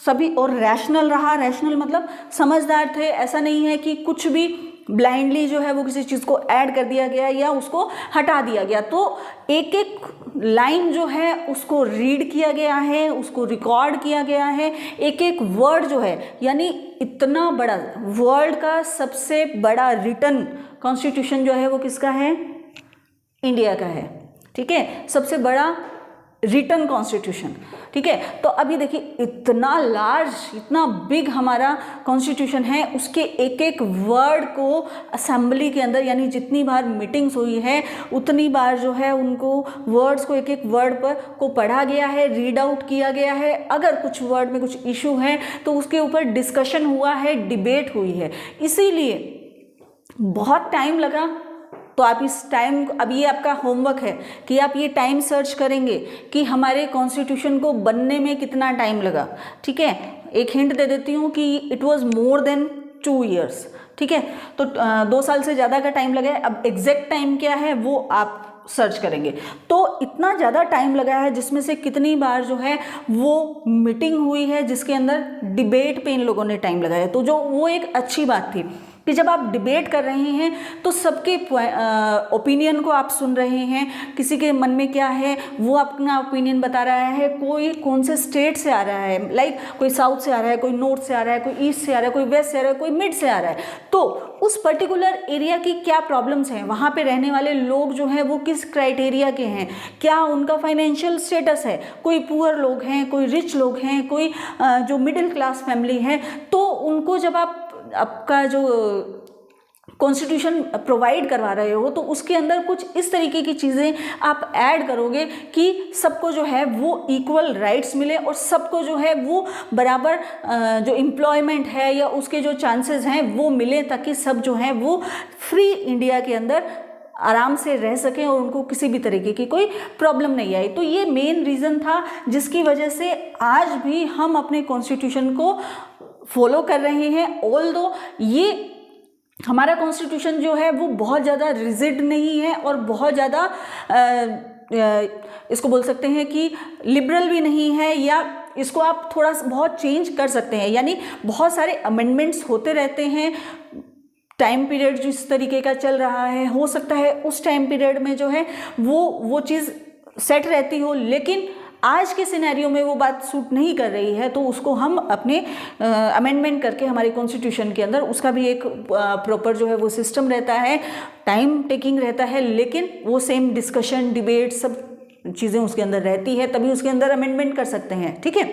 सभी, और रैशनल रहा। रैशनल मतलब समझदार थे। ऐसा नहीं है कि कुछ भी ब्लाइंडली जो है वो किसी चीज़ को ऐड कर दिया गया या उसको हटा दिया गया। तो एक एक लाइन जो है उसको रीड किया गया है, उसको रिकॉर्ड किया गया है, एक एक वर्ड जो है, यानी इतना बड़ा वर्ल्ड का सबसे बड़ा रिटन कॉन्स्टिट्यूशन जो है वो किसका है, इंडिया का है। ठीक है, सबसे बड़ा रिटन कॉन्स्टिट्यूशन। ठीक है, तो अभी देखिए इतना लार्ज, इतना बिग हमारा कॉन्स्टिट्यूशन है, उसके एक एक वर्ड को असेंबली के अंदर, यानी जितनी बार मीटिंग्स हुई है उतनी बार जो है उनको वर्ड्स को, एक एक वर्ड पर को पढ़ा गया है, रीड आउट किया गया है। अगर कुछ वर्ड में कुछ इशू है तो उसके ऊपर डिस्कशन हुआ है, डिबेट हुई है। इसीलिए बहुत टाइम लगा। तो आप इस टाइम, अब ये आपका होमवर्क है कि आप ये टाइम सर्च करेंगे कि हमारे कॉन्स्टिट्यूशन को बनने में कितना टाइम लगा। ठीक है, एक हिंट दे देती हूँ कि it was more than 2 years। ठीक है, तो 2 साल से ज़्यादा का टाइम लगा है। अब एग्जैक्ट टाइम क्या है वो आप सर्च करेंगे। तो इतना ज़्यादा टाइम लगा है, जिसमें से कितनी बार जो है वो मीटिंग हुई है, जिसके अंदर डिबेट पे इन लोगों ने टाइम लगाया। तो जो वो एक अच्छी बात थी कि जब आप डिबेट कर रहे हैं तो सबके ओपिनियन को आप सुन रहे हैं, किसी के मन में क्या है वो अपना ओपिनियन बता रहा है। कोई कौन से स्टेट से आ रहा है, लाइक कोई साउथ से आ रहा है, कोई नॉर्थ से आ रहा है, कोई ईस्ट से आ रहा है, कोई वेस्ट से आ रहा है, कोई मिड से आ रहा है। तो उस पर्टिकुलर एरिया की क्या प्रॉब्लम्स हैं, वहाँ पे रहने वाले लोग जो हैं वो किस क्राइटेरिया के हैं, क्या उनका फाइनेंशियल स्टेटस है, कोई पुअर लोग हैं, कोई रिच लोग हैं, कोई जो मिडिल क्लास फैमिली है। तो उनको जब आपका जो कॉन्स्टिट्यूशन प्रोवाइड करवा रहे हो तो उसके अंदर कुछ इस तरीके की चीज़ें आप ऐड करोगे कि सबको जो है वो इक्वल राइट्स मिले और सबको जो है वो बराबर जो एम्प्लॉयमेंट है या उसके जो चांसेस हैं वो मिले, ताकि सब जो है वो फ्री इंडिया के अंदर आराम से रह सकें और उनको किसी भी तरीके की कोई प्रॉब्लम नहीं आई। तो ये मेन रीज़न था जिसकी वजह से आज भी हम अपने कॉन्स्टिट्यूशन को फॉलो कर रहे हैं। ऑल्दो ये हमारा कॉन्स्टिट्यूशन जो है वो बहुत ज़्यादा रिजिड नहीं है और बहुत ज़्यादा इसको बोल सकते हैं कि लिबरल भी नहीं है, या इसको आप थोड़ा बहुत चेंज कर सकते हैं। यानी बहुत सारे अमेंडमेंट्स होते रहते हैं। टाइम पीरियड जिस तरीके का चल रहा है, हो सकता है उस टाइम पीरियड में जो है वो चीज़ सेट रहती हो, लेकिन आज के सिनेरियो में वो बात सूट नहीं कर रही है। तो उसको हम अपने अमेंडमेंट करके हमारे कॉन्स्टिट्यूशन के अंदर उसका भी एक प्रॉपर जो है वो सिस्टम रहता है, टाइम टेकिंग रहता है, लेकिन वो सेम डिस्कशन, डिबेट, सब चीज़ें उसके अंदर रहती है, तभी उसके अंदर अमेंडमेंट कर सकते हैं। ठीक है,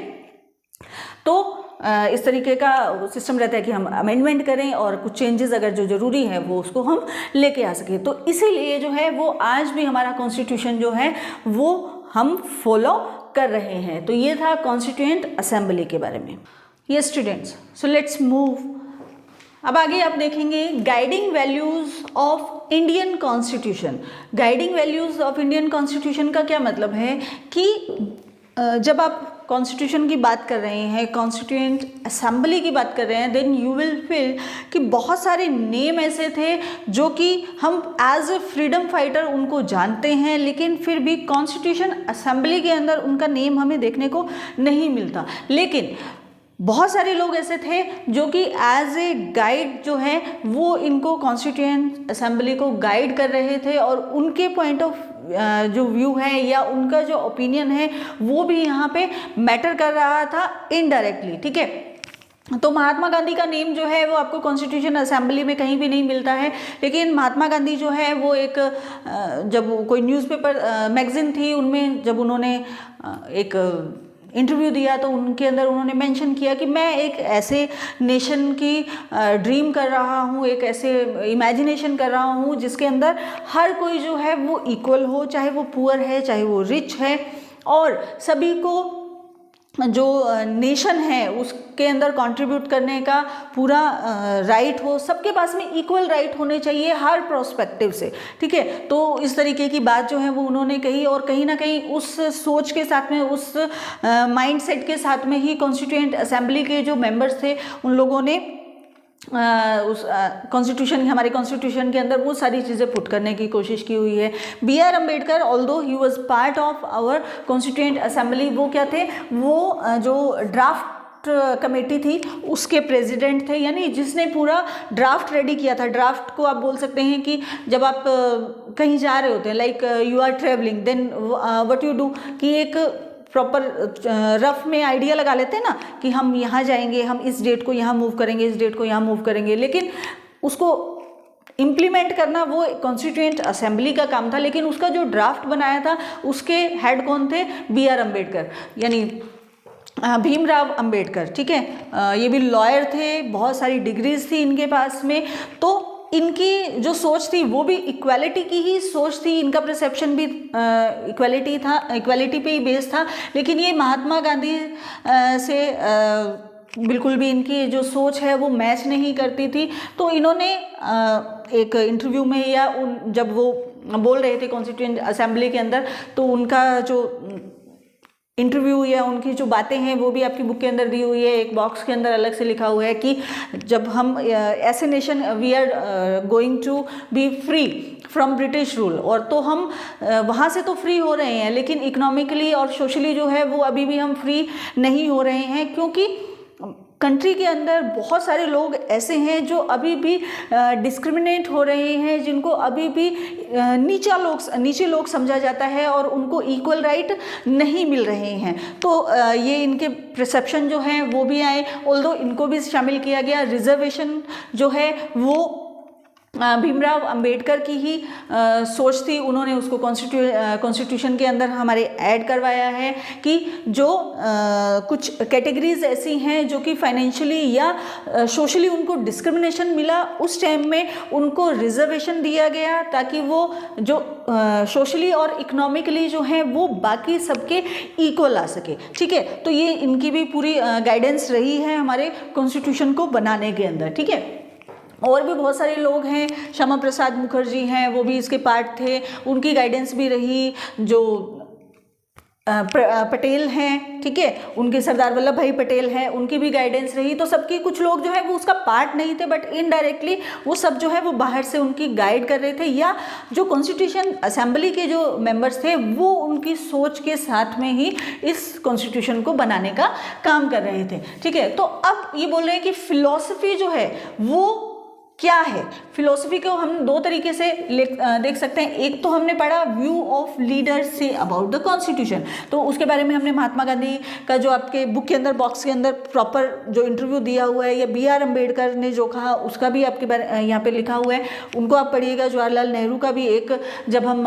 तो इस तरीके का सिस्टम रहता है कि हम अमेंडमेंट करें और कुछ चेंजेस अगर जो ज़रूरी है वो उसको हम लेके आ सकें। तो इसीलिए जो है वो आज भी हमारा कॉन्स्टिट्यूशन जो है वो हम फॉलो कर रहे हैं। तो ये था कॉन्स्टिट्यूएंट असेंबली के बारे में। ये स्टूडेंट्स, सो लेट्स मूव। अब आगे आप देखेंगे guiding values of Indian constitution. Guiding values of Indian constitution का क्या मतलब है कि जब आप कॉन्स्टिट्यूशन की बात कर रहे हैं, कॉन्स्टिट्यूएंट असेंबली की बात कर रहे हैं, देन यू विल फील कि बहुत सारे नेम ऐसे थे जो कि हम एज ए फ्रीडम फाइटर उनको जानते हैं, लेकिन फिर भी कॉन्स्टिट्यूशन असेंबली के अंदर उनका नेम हमें देखने को नहीं मिलता। लेकिन बहुत सारे लोग ऐसे थे जो कि एज ए गाइड जो है वो इनको कॉन्स्टिट्यूएंट असेंबली को गाइड कर रहे थे, और उनके पॉइंट ऑफ जो व्यू है या उनका जो ओपिनियन है वो भी यहाँ पे मैटर कर रहा था इनडायरेक्टली, ठीक है। तो महात्मा गांधी का नेम जो है वो आपको कॉन्स्टिट्यूशन असेंबली में कहीं भी नहीं मिलता है, लेकिन महात्मा गांधी जो है वो एक जब कोई न्यूज़पेपर मैगजीन थी उनमें जब उन्होंने एक इंटरव्यू दिया तो उनके अंदर उन्होंने मेंशन किया कि मैं एक ऐसे नेशन की ड्रीम कर रहा हूँ, एक ऐसे इमेजिनेशन कर रहा हूँ जिसके अंदर हर कोई जो है वो इक्वल हो, चाहे वो पुअर है चाहे वो रिच है, और सभी को जो नेशन है उसके अंदर कंट्रीब्यूट करने का पूरा राइट हो, सबके पास में इक्वल राइट होने चाहिए हर प्रोस्पेक्टिव से, ठीक है। तो इस तरीके की बात जो है वो उन्होंने कही, और कहीं ना कहीं उस सोच के साथ में, उस माइंडसेट के साथ में ही कॉन्स्टिट्यूएंट असेंबली के जो मेंबर्स थे उन लोगों ने उस कॉन्स्टिट्यूशन, हमारे कॉन्स्टिट्यूशन के अंदर वो सारी चीज़ें पुट करने की कोशिश की हुई है। B R Ambedkar although he was part of our constituent assembly, वो क्या थे, वो जो ड्राफ्ट कमेटी थी उसके प्रेसिडेंट थे, यानी जिसने पूरा ड्राफ्ट रेडी किया था। ड्राफ्ट को आप बोल सकते हैं कि जब आप कहीं जा रहे होते हैं, like you are travelling, then what you do कि एक प्रॉपर रफ में आइडिया लगा लेते हैं ना कि हम यहाँ जाएंगे, हम इस डेट को यहाँ मूव करेंगे, इस डेट को यहाँ मूव करेंगे, लेकिन उसको इम्प्लीमेंट करना वो कॉन्स्टिट्यूएंट असेंबली का काम था। लेकिन उसका जो ड्राफ्ट बनाया था उसके हेड कौन थे, बी आर अम्बेडकर, यानी भीमराव अंबेडकर, ठीक है। ये भी लॉयर थे, बहुत सारी डिग्रीज थी इनके पास में, तो इनकी जो सोच थी वो भी इक्वालिटी की ही सोच थी, इनका परसेप्शन भी इक्वालिटी था, इक्वालिटी पे ही बेस्ड था। लेकिन ये महात्मा गांधी से बिल्कुल भी इनकी जो सोच है वो मैच नहीं करती थी। तो इन्होंने एक इंटरव्यू में या जब वो बोल रहे थे कॉन्स्टिट्यूएंट असेंबली के अंदर, तो उनका जो इंटरव्यू या उनकी जो बातें हैं वो भी आपकी बुक के अंदर दी हुई है। एक बॉक्स के अंदर अलग से लिखा हुआ है कि जब हम ऐसे nation we are going to be free from British rule, और तो हम वहाँ से तो फ्री हो रहे हैं, लेकिन इकोनॉमिकली और सोशली जो है वो अभी भी हम फ्री नहीं हो रहे हैं, क्योंकि कंट्री के अंदर बहुत सारे लोग ऐसे हैं जो अभी भी डिस्क्रिमिनेट हो रहे हैं, जिनको अभी भी नीचे लोग समझा जाता है और उनको इक्वल राइट नहीं मिल रहे हैं। तो ये इनके परसेप्शन जो हैं वो भी आए, ऑल्दो इनको भी शामिल किया गया। रिजर्वेशन जो है वो भीमराव अंबेडकर की ही सोच थी, उन्होंने उसको कॉन्स्टिट्यूशन के अंदर हमारे ऐड करवाया है कि जो कुछ कैटेगरीज ऐसी हैं जो कि फाइनेंशियली या सोशली उनको डिस्क्रिमिनेशन मिला, उस टाइम में उनको रिजर्वेशन दिया गया ताकि वो जो सोशली और इकोनॉमिकली जो है वो बाकी सबके इक्वल आ सके, ठीक है। तो ये इनकी भी पूरी गाइडेंस रही है हमारे कॉन्स्टिट्यूशन को बनाने के अंदर, ठीक है। और भी बहुत सारे लोग हैं, श्यामा प्रसाद मुखर्जी हैं, वो भी इसके पार्ट थे, उनकी गाइडेंस भी रही। जो पटेल हैं, ठीक है, उनके सरदार वल्लभ भाई पटेल हैं, उनकी भी गाइडेंस रही। तो सबकी, कुछ लोग जो है वो उसका पार्ट नहीं थे, बट इनडायरेक्टली वो सब जो है वो बाहर से उनकी गाइड कर रहे थे, या जो कॉन्स्टिट्यूशन असेंबली के जो मेंबर्स थे वो उनकी सोच के साथ में ही इस कॉन्स्टिट्यूशन को बनाने का काम कर रहे थे, ठीक है। तो अब ये बोल रहे हैं कि फिलॉसफी जो है वो क्या है। फिलोसफी को हम दो तरीके से देख सकते हैं। एक तो हमने पढ़ा view of leader say about the constitution, तो उसके बारे में हमने महात्मा गांधी का जो आपके बुक के अंदर बॉक्स के अंदर प्रॉपर जो इंटरव्यू दिया हुआ है, या बी आर अम्बेडकर ने जो कहा उसका भी आपके यहाँ पे लिखा हुआ है, उनको आप पढ़िएगा। जवाहरलाल नेहरू का भी एक, जब हम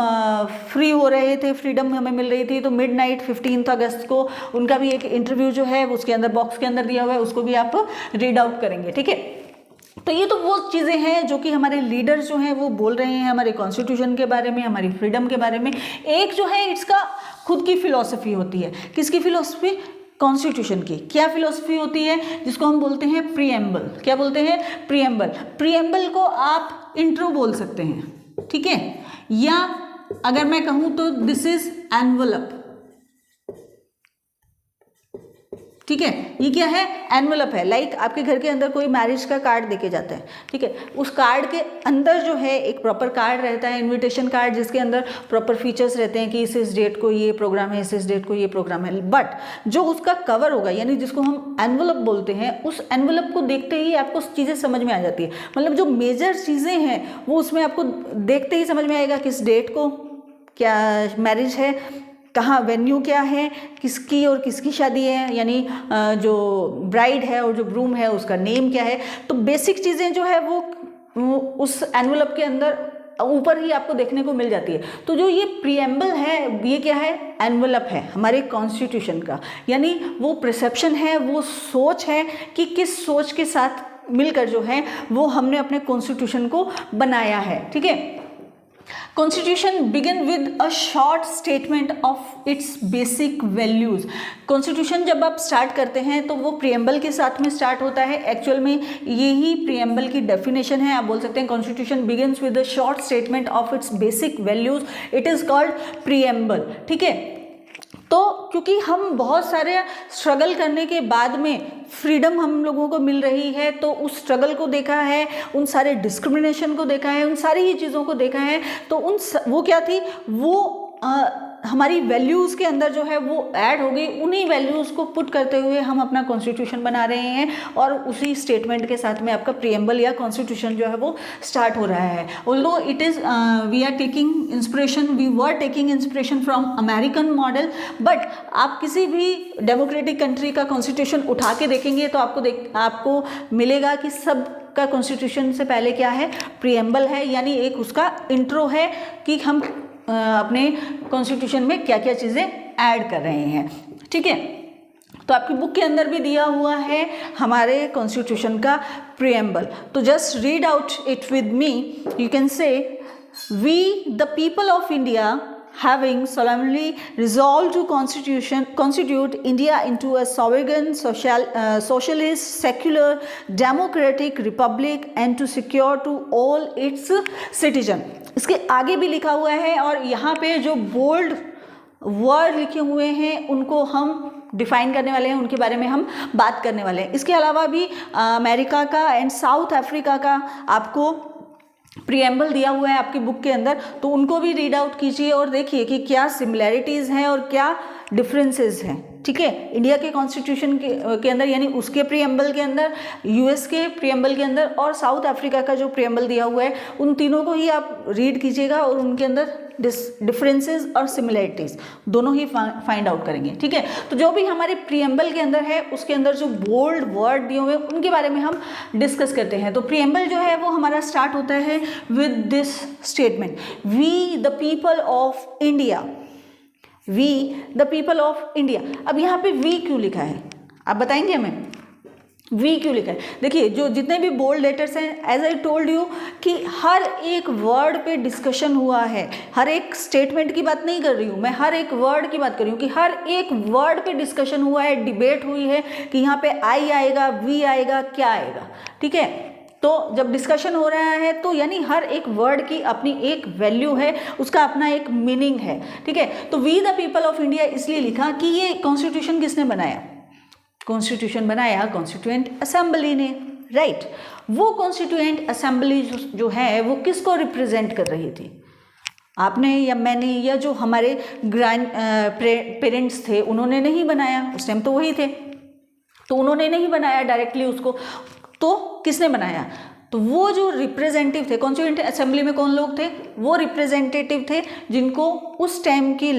फ्री हो रहे थे, फ्रीडम हमें मिल रही थी, तो मिडनाइट 15 अगस्त को उनका भी एक इंटरव्यू जो है उसके अंदर बॉक्स के अंदर दिया हुआ है, उसको भी आप रीड आउट करेंगे, ठीक है। तो ये तो वो चीज़ें हैं जो कि हमारे लीडर्स जो हैं वो बोल रहे हैं हमारे कॉन्स्टिट्यूशन के बारे में, हमारी फ्रीडम के बारे में। एक जो है इसका खुद की फिलॉसफी होती है। किसकी फिलॉसफी? कॉन्स्टिट्यूशन की। क्या फिलॉसफी होती है? जिसको हम बोलते हैं प्रीएम्बल। क्या बोलते हैं? प्रीएम्बल। प्रीएम्बल को आप इंट्रो बोल सकते हैं, ठीक है, या अगर मैं कहूँ तो दिस इज एनवलप, ठीक है, ये क्या है, एनवलप है। लाइक आपके घर के अंदर कोई मैरिज का कार्ड देके जाता है, ठीक है, उस कार्ड के अंदर जो है एक प्रॉपर कार्ड रहता है, इनविटेशन कार्ड, जिसके अंदर प्रॉपर फीचर्स रहते हैं कि इस डेट को ये प्रोग्राम है, इस डेट को ये प्रोग्राम है। बट जो उसका कवर होगा, यानी जिसको हम एनवलप बोलते हैं, उस एनवलप को देखते ही आपको चीज़ें समझ में आ जाती है। मतलब जो मेजर चीज़ें हैं वो उसमें आपको देखते ही समझ में आएगा, किस डेट को क्या मैरिज है, कहाँ वेन्यू क्या है, किसकी और किसकी शादी है, यानी जो ब्राइड है और जो ग्रूम है उसका नेम क्या है। तो बेसिक चीज़ें जो है वो उस एनवलप के अंदर ऊपर ही आपको देखने को मिल जाती है। तो जो ये प्रीएम्बल है, ये क्या है, एनवलप है हमारे कॉन्स्टिट्यूशन का, यानी वो परसेप्शन है, वो सोच है कि किस सोच के साथ मिलकर जो है वो हमने अपने कॉन्स्टिट्यूशन को बनाया है। ठीक है, constitution begin with a short statement of its basic values. Constitution जब आप स्टार्ट करते हैं तो वो प्रीएम्बल के साथ में स्टार्ट होता है। एक्चुअल में यही प्रीएम्बल की डेफिनेशन है। आप बोल सकते हैं constitution begins with a short statement of its basic values, it is called preamble. ठीक है, तो क्योंकि हम बहुत सारे स्ट्रगल करने के बाद में फ्रीडम हम लोगों को मिल रही है, तो उस स्ट्रगल को देखा है, उन सारे डिस्क्रिमिनेशन को देखा है, उन सारी ही चीज़ों को देखा है। तो वो क्या थी, वो हमारी वैल्यूज़ के अंदर जो है वो ऐड हो गई। उन्हीं वैल्यूज़ को पुट करते हुए हम अपना कॉन्स्टिट्यूशन बना रहे हैं और उसी स्टेटमेंट के साथ में आपका प्रीएम्बल या कॉन्स्टिट्यूशन जो है वो स्टार्ट हो रहा है। Although it is we were taking inspiration from American model, but आप किसी भी डेमोक्रेटिक कंट्री का कॉन्स्टिट्यूशन उठा के देखेंगे तो आपको मिलेगा कि सब का कॉन्स्टिट्यूशन से पहले क्या है, प्रीएम्बल है, यानी एक उसका इंट्रो है कि हम अपने कॉन्स्टिट्यूशन में क्या क्या चीज़ें ऐड कर रहे हैं। ठीक है, तो आपकी बुक के अंदर भी दिया हुआ है हमारे कॉन्स्टिट्यूशन का प्रीएम्बल। तो just read out it with me. You can say, we the people of India having solemnly resolved to constitute India into a sovereign, socialist, secular, democratic republic and to secure to all its citizen। इसके आगे भी लिखा हुआ है और यहाँ पे जो बोल्ड वर्ड लिखे हुए हैं उनको हम डिफाइन करने वाले हैं, उनके बारे में हम बात करने वाले हैं। इसके अलावा भी अमेरिका का एंड साउथ अफ्रीका का आपको प्रीएम्बल दिया हुआ है आपकी बुक के अंदर, तो उनको भी रीड आउट कीजिए और देखिए कि क्या सिमिलैरिटीज़ हैं और क्या डिफरेंसेस हैं। ठीक है, इंडिया के कॉन्स्टिट्यूशन के अंदर, यानी उसके प्रीएम्बल के अंदर, यूएस के प्रीएम्बल के अंदर और साउथ अफ्रीका का जो प्रीएम्बल दिया हुआ है, उन तीनों को ही आप रीड कीजिएगा और उनके अंदर डिफरेंसेस और सिमिलैरिटीज़ दोनों ही फाइंड आउट करेंगे। ठीक है, तो जो भी हमारे प्रीएम्बल के अंदर है उसके अंदर जो बोल्ड वर्ड दिए हुए हैं उनके बारे में हम डिस्कस करते हैं। तो प्रीएम्बल जो है वो हमारा स्टार्ट होता है with this statement, we the people of India, we the people of India. अब यहाँ पे वी क्यों लिखा है, आप बताएंगे हमें वी क्यों लिखा है? देखिए, जो जितने भी बोल्ड लेटर्स हैं, एज आई टोल्ड यू कि हर एक वर्ड पे डिस्कशन हुआ है। हर एक स्टेटमेंट की बात नहीं कर रही हूँ मैं, हर एक वर्ड की बात कर रही हूँ कि हर एक वर्ड पे डिस्कशन हुआ है, डिबेट हुई है कि यहाँ पे आई आएगा, वी आएगा, क्या आएगा। ठीक है, तो जब डिस्कशन हो रहा है तो यानी हर एक वर्ड की अपनी एक वैल्यू है, उसका अपना एक मीनिंग है। ठीक है, तो we the people of India इसलिए लिखा कि ये कॉन्स्टिट्यूशन किसने बनाया? कॉन्स्टिट्यूशन बनाया कॉन्स्टिट्यूएंट असेंबली ने, राइट। वो कॉन्स्टिट्यूएंट असेंबली जो है वो किसको रिप्रेजेंट कर रही थी? आपने या मैंने या जो हमारे ग्रैंड पेरेंट्स थे उन्होंने नहीं बनाया, उस टाइम तो वही थे, तो उन्होंने नहीं बनाया डायरेक्टली उसको, तो किसने बनाया? तो वो जो रिप्रेजेंटेटिव थे, कॉन्स्टिट्यूएंट असेंबली में कौन लोग थे? वो रिप्रेजेंटेटिव थे जिनको उस टाइम की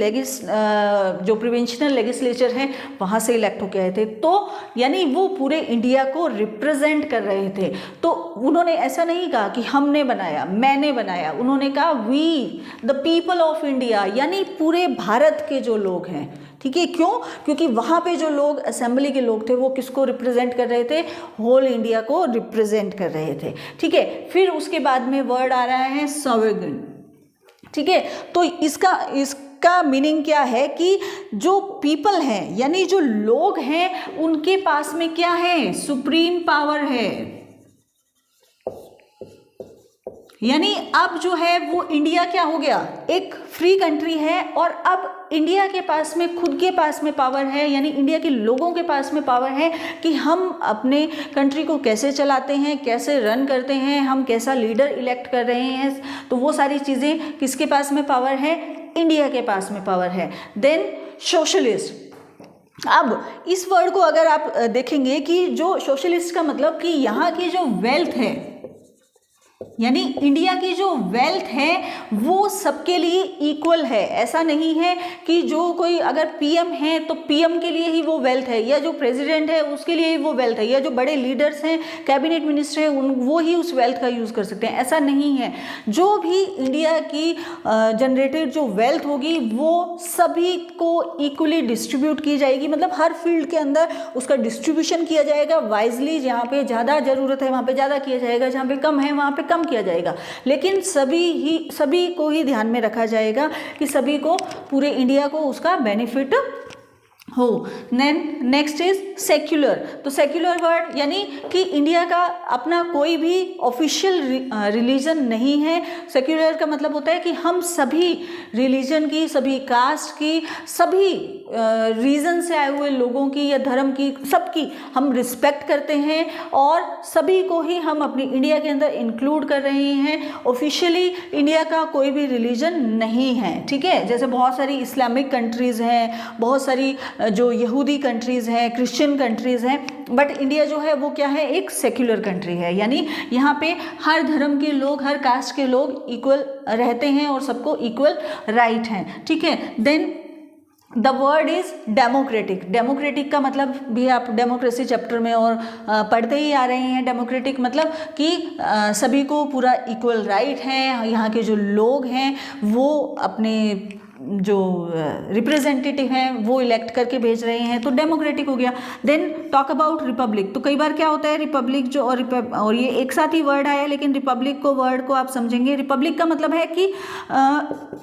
जो प्रोविंशियल लेजिस्लेचर है वहाँ से इलेक्ट होके आए थे। तो यानी वो पूरे इंडिया को रिप्रेजेंट कर रहे थे। तो उन्होंने ऐसा नहीं कहा कि हमने बनाया, मैंने बनाया, उन्होंने कहा we the people of India, यानी पूरे भारत के जो लोग हैं। ठीक है, क्यों? क्योंकि वहाँ पे जो लोग असेंबली के लोग थे वो किसको रिप्रेजेंट कर रहे थे? होल इंडिया को रिप्रेजेंट कर रहे थे। ठीक है, फिर उसके बाद में वर्ड आ रहा है सॉवरेन। ठीक है, तो इसका मीनिंग क्या है कि जो पीपल हैं यानी जो लोग हैं उनके पास में क्या है? सुप्रीम पावर है, यानी अब जो है वो इंडिया क्या हो गया, एक फ्री कंट्री है और अब इंडिया के पास में खुद के पास में पावर है, यानी इंडिया के लोगों के पास में पावर है कि हम अपने कंट्री को कैसे चलाते हैं, कैसे रन करते हैं, हम कैसा लीडर इलेक्ट कर रहे हैं, तो वो सारी चीज़ें किसके पास में पावर है, इंडिया के पास में पावर है। देन सोशलिस्ट, अब इस वर्ड को अगर आप देखेंगे कि जो सोशलिस्ट का मतलब कि यहाँ की जो वेल्थ है, यानी इंडिया की जो वेल्थ है वो सबके लिए इक्वल है। ऐसा नहीं है कि जो कोई अगर पीएम है तो पीएम के लिए ही वो वेल्थ है, या जो प्रेसिडेंट है उसके लिए ही वो वेल्थ है, या जो बड़े लीडर्स हैं, कैबिनेट मिनिस्टर हैं, वो ही उस वेल्थ का यूज़ कर सकते हैं। ऐसा नहीं है। जो भी इंडिया की जनरेटेड जो वेल्थ होगी वो सभी को इक्वली डिस्ट्रीब्यूट की जाएगी, मतलब हर फील्ड के अंदर उसका डिस्ट्रीब्यूशन किया जाएगा वाइजली। जहाँ पे ज़्यादा ज़रूरत है वहाँ पे ज़्यादा किया जाएगा, जहाँ पे कम है वहाँ पे कम किया जाएगा, लेकिन सभी को ही ध्यान में रखा जाएगा कि सभी को, पूरे इंडिया को उसका बेनिफिट हो। Next is secular. तो सेक्युलर वर्ड यानी कि इंडिया का अपना कोई भी ऑफिशियल रिलीजन नहीं है। सेक्युलर का मतलब होता है कि हम सभी रिलीजन की, सभी कास्ट की, सभी रीजन से आए हुए लोगों की या धर्म की, सबकी हम रिस्पेक्ट करते हैं और सभी को ही हम अपनी इंडिया के अंदर इंक्लूड कर रहे हैं। ऑफिशियली इंडिया का कोई भी रिलीजन नहीं है, ठीक है। जैसे बहुत सारी इस्लामिक कंट्रीज़ हैं, बहुत सारी जो यहूदी कंट्रीज़ हैं, क्रिश्चियन कंट्रीज़ हैं, बट इंडिया जो है वो क्या है, एक सेक्युलर कंट्री है। यानी यहाँ पे हर धर्म के लोग, हर कास्ट के लोग इक्वल रहते हैं और सबको इक्वल राइट हैं, ठीक है। Then the word is democratic. Democratic का मतलब भी आप डेमोक्रेसी चैप्टर में और पढ़ते ही आ रहे हैं। डेमोक्रेटिक मतलब कि सभी को पूरा इक्वल राइट है, यहाँ के जो लोग हैं वो अपने जो रिप्रेजेंटेटिव हैं वो इलेक्ट करके भेज रहे हैं, तो डेमोक्रेटिक हो गया। Then talk about republic. तो कई बार क्या होता है, रिपब्लिक जो और ये एक साथ ही वर्ड आया, लेकिन रिपब्लिक को वर्ड को आप समझेंगे। रिपब्लिक का मतलब है कि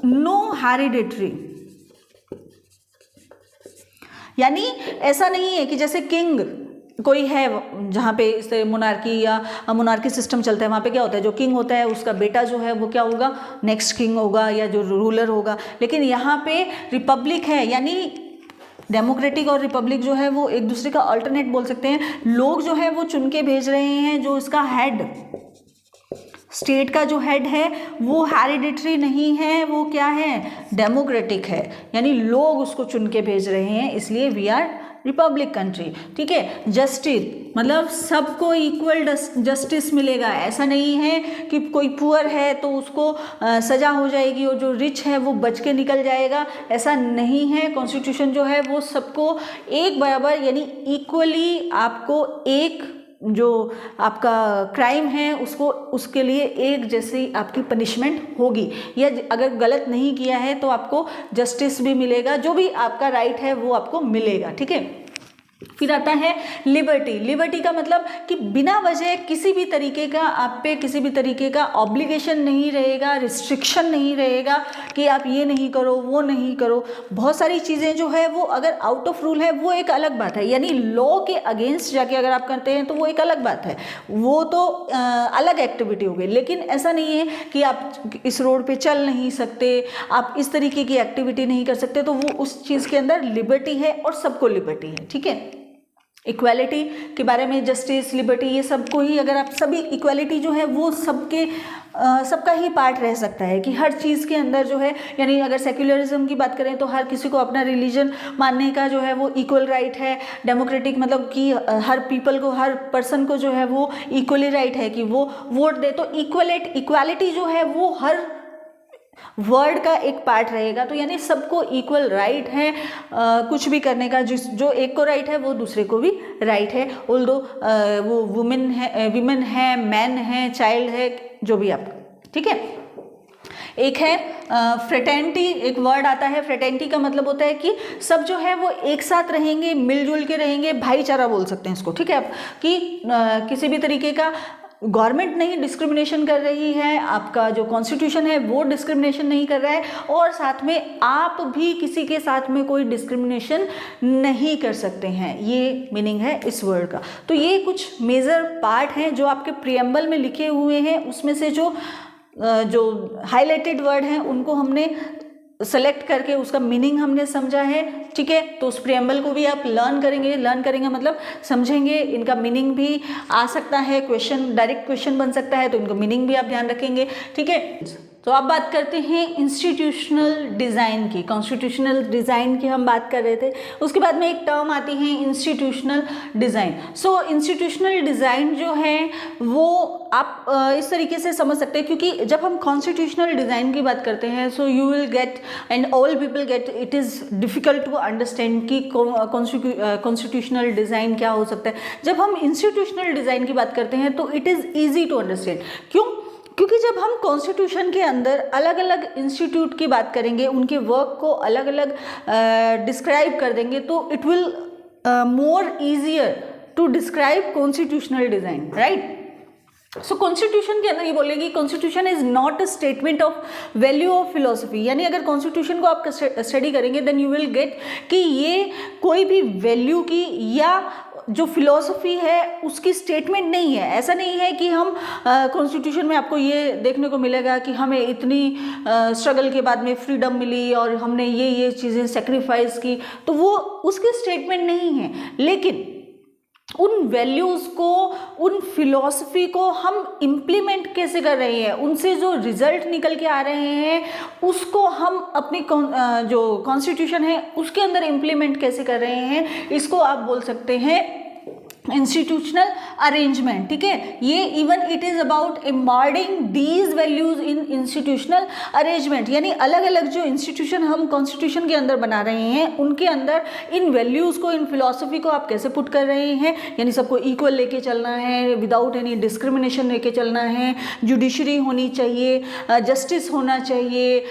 नो हेरिडिटरी, यानी ऐसा नहीं है कि जैसे किंग कोई है जहाँ पे इस मोनार्की या मोनार्की सिस्टम चलता है, वहाँ पे क्या होता है, जो किंग होता है उसका बेटा जो है वो क्या होगा, नेक्स्ट किंग होगा या जो रूलर होगा। लेकिन यहाँ पे रिपब्लिक है, यानी डेमोक्रेटिक और रिपब्लिक जो है वो एक दूसरे का अल्टरनेट बोल सकते हैं। लोग जो है वो चुन के भेज रहे हैं, जो इसका हेड, स्टेट का जो हेड है वो हेरिडिटरी नहीं है, वो क्या है, डेमोक्रेटिक है, यानी लोग उसको चुन के भेज रहे हैं, इसलिए वी आर रिपब्लिक कंट्री, ठीक है। जस्टिस मतलब सबको इक्वल जस्टिस मिलेगा। ऐसा नहीं है कि कोई पुअर है तो उसको सजा हो जाएगी और जो रिच है वो बच के निकल जाएगा, ऐसा नहीं है। कॉन्स्टिट्यूशन जो है वो सबको एक बराबर, यानी इक्वली आपको एक जो आपका क्राइम है उसको, उसके लिए एक जैसी आपकी पनिशमेंट होगी, या अगर गलत नहीं किया है तो आपको जस्टिस भी मिलेगा, जो भी आपका राइट है वो आपको मिलेगा, ठीक है। फिर आता है लिबर्टी। लिबर्टी का मतलब कि बिना वजह किसी भी तरीके का आप पे किसी भी तरीके का ऑब्लिगेशन नहीं रहेगा, रिस्ट्रिक्शन नहीं रहेगा कि आप ये नहीं करो वो नहीं करो। बहुत सारी चीज़ें जो है वो अगर आउट ऑफ रूल है वो एक अलग बात है, यानी लॉ के अगेंस्ट जाके अगर आप करते हैं तो वो एक अलग बात है, वो तो अलग एक्टिविटी हो गई। लेकिन ऐसा नहीं है कि आप इस रोड पे चल नहीं सकते, आप इस तरीके की एक्टिविटी नहीं कर सकते, तो वो उस चीज़ के अंदर लिबर्टी है और सबको लिबर्टी है, ठीक है। इक्वालिटी के बारे में, जस्टिस, लिबर्टी, ये सबको ही अगर आप सभी, इक्वालिटी जो है वो सबका ही पार्ट रह सकता है कि हर चीज़ के अंदर जो है, यानी अगर सेक्युलरिज्म की बात करें तो हर किसी को अपना रिलीजन मानने का जो है वो इक्वल राइट है। डेमोक्रेटिक मतलब कि हर पीपल को, हर पर्सन को जो है वो इक्वली राइट है कि वो वोट दे। तो इक्वालिटी जो है वो हर वर्ड का एक पार्ट रहेगा, तो यानी सबको इक्वल राइट है कुछ भी करने का। जो एक को राइट है वो दूसरे को भी राइट है, ऑल्दो वो वुमेन है, मैन है, चाइल्ड है, जो भी आप, ठीक है। एक है फ्रेटर्निटी, एक वर्ड आता है। फ्रेटर्निटी का मतलब होता है कि सब जो है वो एक साथ रहेंगे, मिलजुल के रहेंगे, भाईचारा बोल सकते हैं इसको, ठीक है आप, कि किसी भी तरीके का गवर्नमेंट नहीं डिस्क्रिमिनेशन कर रही है, आपका जो कॉन्स्टिट्यूशन है वो डिस्क्रिमिनेशन नहीं कर रहा है, और साथ में आप भी किसी के साथ में कोई डिस्क्रिमिनेशन नहीं कर सकते हैं, ये मीनिंग है इस वर्ड का। तो ये कुछ मेजर पार्ट हैं जो आपके प्रियम्बल में लिखे हुए हैं, उसमें से जो जो हाईलाइटेड वर्ड हैं उनको हमने सेलेक्ट करके उसका मीनिंग हमने समझा है, ठीक है। तो उस प्रियम्बल को भी आप लर्न करेंगे मतलब समझेंगे, इनका मीनिंग भी आ सकता है, क्वेश्चन डायरेक्ट क्वेश्चन बन सकता है, तो इनको मीनिंग भी आप ध्यान रखेंगे, ठीक है। तो अब बात करते हैं इंस्टीट्यूशनल डिज़ाइन की। कॉन्स्टिट्यूशनल डिज़ाइन की हम बात कर रहे थे, उसके बाद में एक टर्म आती है इंस्टीट्यूशनल डिज़ाइन। सो इंस्टीट्यूशनल डिज़ाइन जो है वो आप इस तरीके से समझ सकते हैं, क्योंकि जब हम कॉन्स्टिट्यूशनल डिज़ाइन की बात करते हैं so you will get and all people get it is difficult to understand कि कॉन्स्टिट्यूशनल डिज़ाइन क्या हो सकता है। जब हम इंस्टीट्यूशनल डिज़ाइन की बात करते हैं तो it is easy to understand. क्यों? क्योंकि जब हम कॉन्स्टिट्यूशन के अंदर अलग अलग इंस्टीट्यूट की बात करेंगे, उनके वर्क को अलग अलग डिस्क्राइब कर देंगे, तो it will more easier to describe constitutional design, right. So constitution के अंदर ये बोलेगी constitution is not a statement of value of philosophy. यानी अगर कॉन्स्टिट्यूशन को आप स्टडी करेंगे देन यू विल गेट कि ये कोई भी वैल्यू की या जो फिलॉसफी है उसकी स्टेटमेंट नहीं है। ऐसा नहीं है कि हम कॉन्स्टिट्यूशन में आपको ये देखने को मिलेगा कि हमें इतनी स्ट्रगल के बाद में फ्रीडम मिली और हमने ये चीज़ें सेक्रीफाइस की, तो वो उसकी स्टेटमेंट नहीं है। लेकिन उन वैल्यूज़ को, उन फिलॉसफी को हम इम्प्लीमेंट कैसे कर रहे हैं, उनसे जो रिजल्ट निकल के आ रहे हैं उसको हम अपनी जो कॉन्स्टिट्यूशन है उसके अंदर इम्प्लीमेंट कैसे कर रहे हैं, इसको आप बोल सकते हैं इंस्टीट्यूशनल अरेंजमेंट, ठीक है। ये even it is about embodying these values in institutional arrangement. यानी अलग अलग जो इंस्टीट्यूशन हम कॉन्स्टिट्यूशन के अंदर बना रहे हैं उनके अंदर इन वैल्यूज़ को, इन फिलॉसफी को आप कैसे पुट कर रहे हैं। यानी सबको इक्वल लेके चलना है, विदाउट एनी डिस्क्रिमिनेशन लेके चलना है, जुडिशरी होनी चाहिए, जस्टिस होना चाहिए,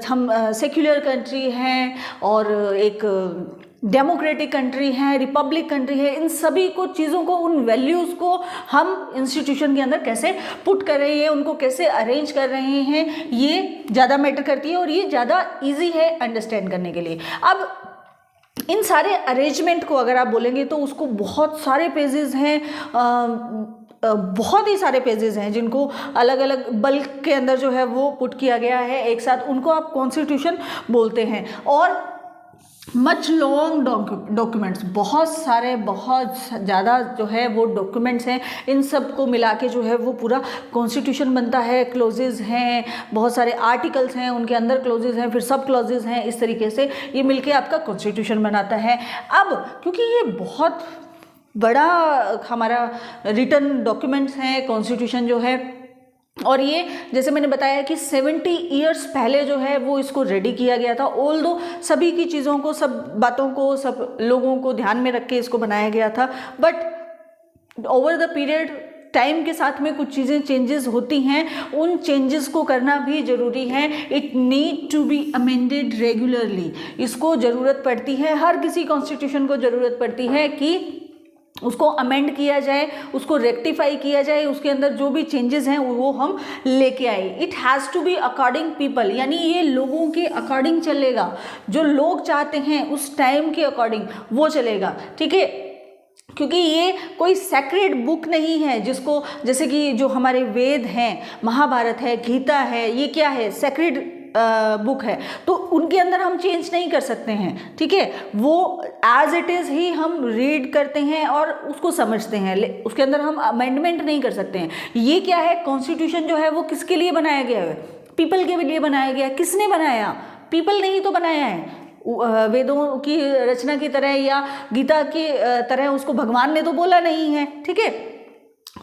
हम सेक्युलर कंट्री हैं और एक डेमोक्रेटिक कंट्री है, रिपब्लिक कंट्री है। इन सभी को चीज़ों को, उन वैल्यूज़ को हम इंस्टीट्यूशन के अंदर कैसे पुट कर रहे हैं, उनको कैसे अरेंज कर रहे हैं, ये ज़्यादा मैटर करती है और ये ज़्यादा इजी है अंडरस्टैंड करने के लिए। अब इन सारे अरेंजमेंट को अगर आप बोलेंगे तो उसको बहुत सारे पेजेस हैं, बहुत ही सारे पेजेस हैं जिनको अलग अलग बल्क के अंदर जो है वो पुट किया गया है एक साथ, उनको आप कॉन्स्टिट्यूशन बोलते हैं। और मच लॉन्ग डॉक्यूमेंट्स, बहुत सारे, बहुत ज़्यादा जो है वो डॉक्यूमेंट्स हैं, इन सब को मिला के जो है वो पूरा कॉन्स्टिट्यूशन बनता है। क्लोजेज हैं, बहुत सारे आर्टिकल्स हैं, उनके अंदर क्लोजेज हैं, फिर सब क्लोजेज हैं, इस तरीके से ये मिलके आपका कॉन्स्टिट्यूशन बनाता है। अब क्योंकि ये बहुत बड़ा हमारा रिटन डॉक्यूमेंट्स हैं कॉन्स्टिट्यूशन जो है, और ये जैसे मैंने बताया कि 70 ईयर्स पहले जो है वो इसको रेडी किया गया था। ऑल्दो सभी की चीज़ों को, सब बातों को, सब लोगों को ध्यान में रख के इसको बनाया गया था, but over the period time के साथ में कुछ चीज़ें चेंजेस होती हैं, उन चेंजेस को करना भी ज़रूरी है। It need to be amended regularly. इसको ज़रूरत पड़ती है, हर किसी कॉन्स्टिट्यूशन को ज़रूरत पड़ती है कि उसको अमेंड किया जाए, उसको रेक्टिफाई किया जाए, उसके अंदर जो भी चेंजेस हैं वो हम लेके आए। It has to be according people, यानी ये लोगों के अकॉर्डिंग चलेगा, जो लोग चाहते हैं उस टाइम के अकॉर्डिंग वो चलेगा, ठीक है। क्योंकि ये कोई सेक्रेड बुक नहीं है जिसको, जैसे कि जो हमारे वेद हैं, महाभारत है, गीता है, ये क्या है, सेक्रेड बुक है, तो उनके अंदर हम चेंज नहीं कर सकते हैं, ठीक है। वो एज इट इज़ ही हम रीड करते हैं और उसको समझते हैं, उसके अंदर हम अमेंडमेंट नहीं कर सकते हैं। ये क्या है, कॉन्स्टिट्यूशन जो है वो किसके लिए बनाया गया है, पीपल के लिए बनाया गया। किसने बनाया, पीपल ने ही तो बनाया है। वेदों की रचना की तरह या गीता की तरह उसको भगवान ने तो बोला नहीं है, ठीक है।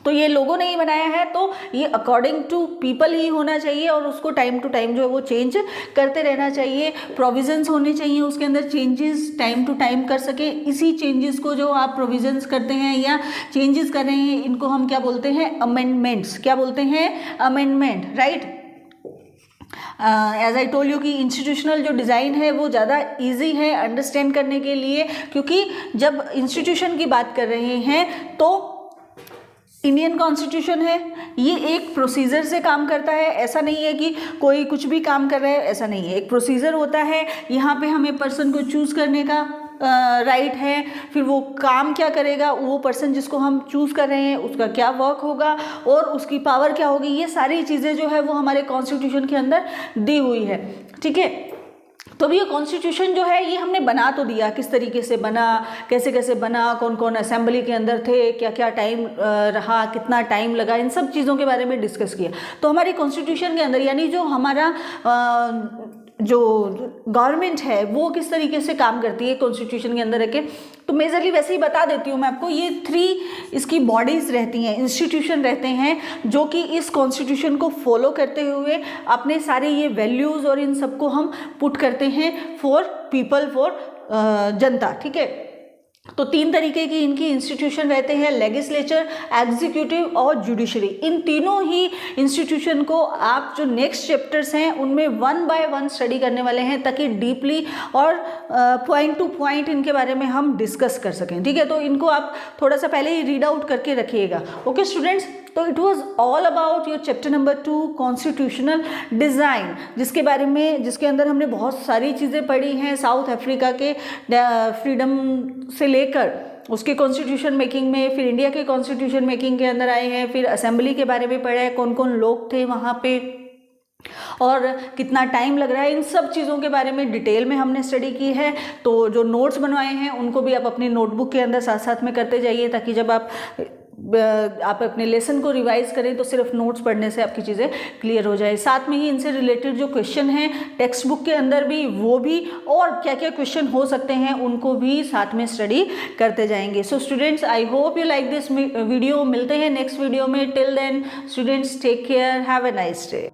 तो ये लोगों ने ही बनाया है, तो ये अकॉर्डिंग टू पीपल ही होना चाहिए और उसको टाइम टू टाइम जो है वो चेंज करते रहना चाहिए। प्रोविजंस होने चाहिए उसके अंदर, चेंजेस टाइम टू टाइम कर सके। इसी चेंजेस को जो आप प्रोविजंस करते हैं या चेंजेस कर रहे हैं, इनको हम क्या बोलते हैं, अमेंडमेंट्स। क्या बोलते हैं, amendment, right. As I told you कि इंस्टीट्यूशनल जो डिज़ाइन है वो ज़्यादा इजी है अंडरस्टैंड करने के लिए, क्योंकि जब इंस्टीट्यूशन की बात कर रहे हैं तो इंडियन कॉन्स्टिट्यूशन है, ये एक प्रोसीजर से काम करता है। ऐसा नहीं है कि कोई कुछ भी काम कर रहा है, ऐसा नहीं है, एक प्रोसीजर होता है। यहाँ पे हमें पर्सन को चूज़ करने का राइट है, फिर वो काम क्या करेगा, वो पर्सन जिसको हम चूज़ कर रहे हैं उसका क्या वर्क होगा और उसकी पावर क्या होगी, ये सारी चीज़ें जो है वो हमारे कॉन्स्टिट्यूशन के अंदर दी हुई है। ठीक है, तो भी ये कॉन्स्टिट्यूशन जो है ये हमने बना तो दिया, किस तरीके से बना, कैसे कैसे बना, कौन कौन असेंबली के अंदर थे, क्या क्या टाइम रहा, कितना टाइम लगा, इन सब चीज़ों के बारे में डिस्कस किया। तो हमारी कॉन्स्टिट्यूशन के अंदर यानी जो हमारा जो गवर्नमेंट है वो किस तरीके से काम करती है कॉन्स्टिट्यूशन के अंदर रह के, तो मेजरली वैसे ही बता देती हूँ मैं आपको। ये 3 इसकी बॉडीज़ रहती हैं, इंस्टीट्यूशन रहते हैं जो कि इस कॉन्स्टिट्यूशन को फॉलो करते हुए अपने सारे ये वैल्यूज़ और इन सबको हम पुट करते हैं फॉर पीपल, फॉर जनता। ठीक है, तो 3 तरीके की इनकी इंस्टीट्यूशन रहते हैं, लेजिस्लेचर, एग्जीक्यूटिव और जुडिशरी। इन तीनों ही इंस्टीट्यूशन को आप जो नेक्स्ट चैप्टर्स हैं उनमें 1 बाय 1 स्टडी करने वाले हैं ताकि डीपली और पॉइंट टू पॉइंट इनके बारे में हम डिस्कस कर सकें। ठीक है, तो इनको आप थोड़ा सा पहले ही रीड आउट करके रखिएगा। ओके स्टूडेंट्स, तो it was all about your chapter number 2 constitutional design, जिसके अंदर हमने बहुत सारी चीज़ें पढ़ी हैं साउथ अफ्रीका के फ्रीडम से लेकर उसके कॉन्स्टिट्यूशन मेकिंग में, फिर इंडिया के कॉन्स्टिट्यूशन मेकिंग के अंदर आए हैं, फिर असेंबली के बारे में पढ़ा है, कौन कौन लोग थे वहाँ पे और कितना टाइम लग रहा है, इन सब चीज़ों के बारे में डिटेल में हमने स्टडी की है। तो जो नोट्स बनवाए हैं उनको भी आप अपनी नोटबुक के अंदर साथ साथ में करते जाइए ताकि जब आप अपने लेसन को रिवाइज करें तो सिर्फ नोट्स पढ़ने से आपकी चीज़ें क्लियर हो जाए। साथ में ही इनसे रिलेटेड जो क्वेश्चन हैं टेक्स्ट बुक के अंदर भी, वो भी और क्या क्या क्वेश्चन हो सकते हैं उनको भी साथ में स्टडी करते जाएंगे। So students, I hope you like this video. मिलते हैं नेक्स्ट वीडियो में। Till then students, take care, have a nice day.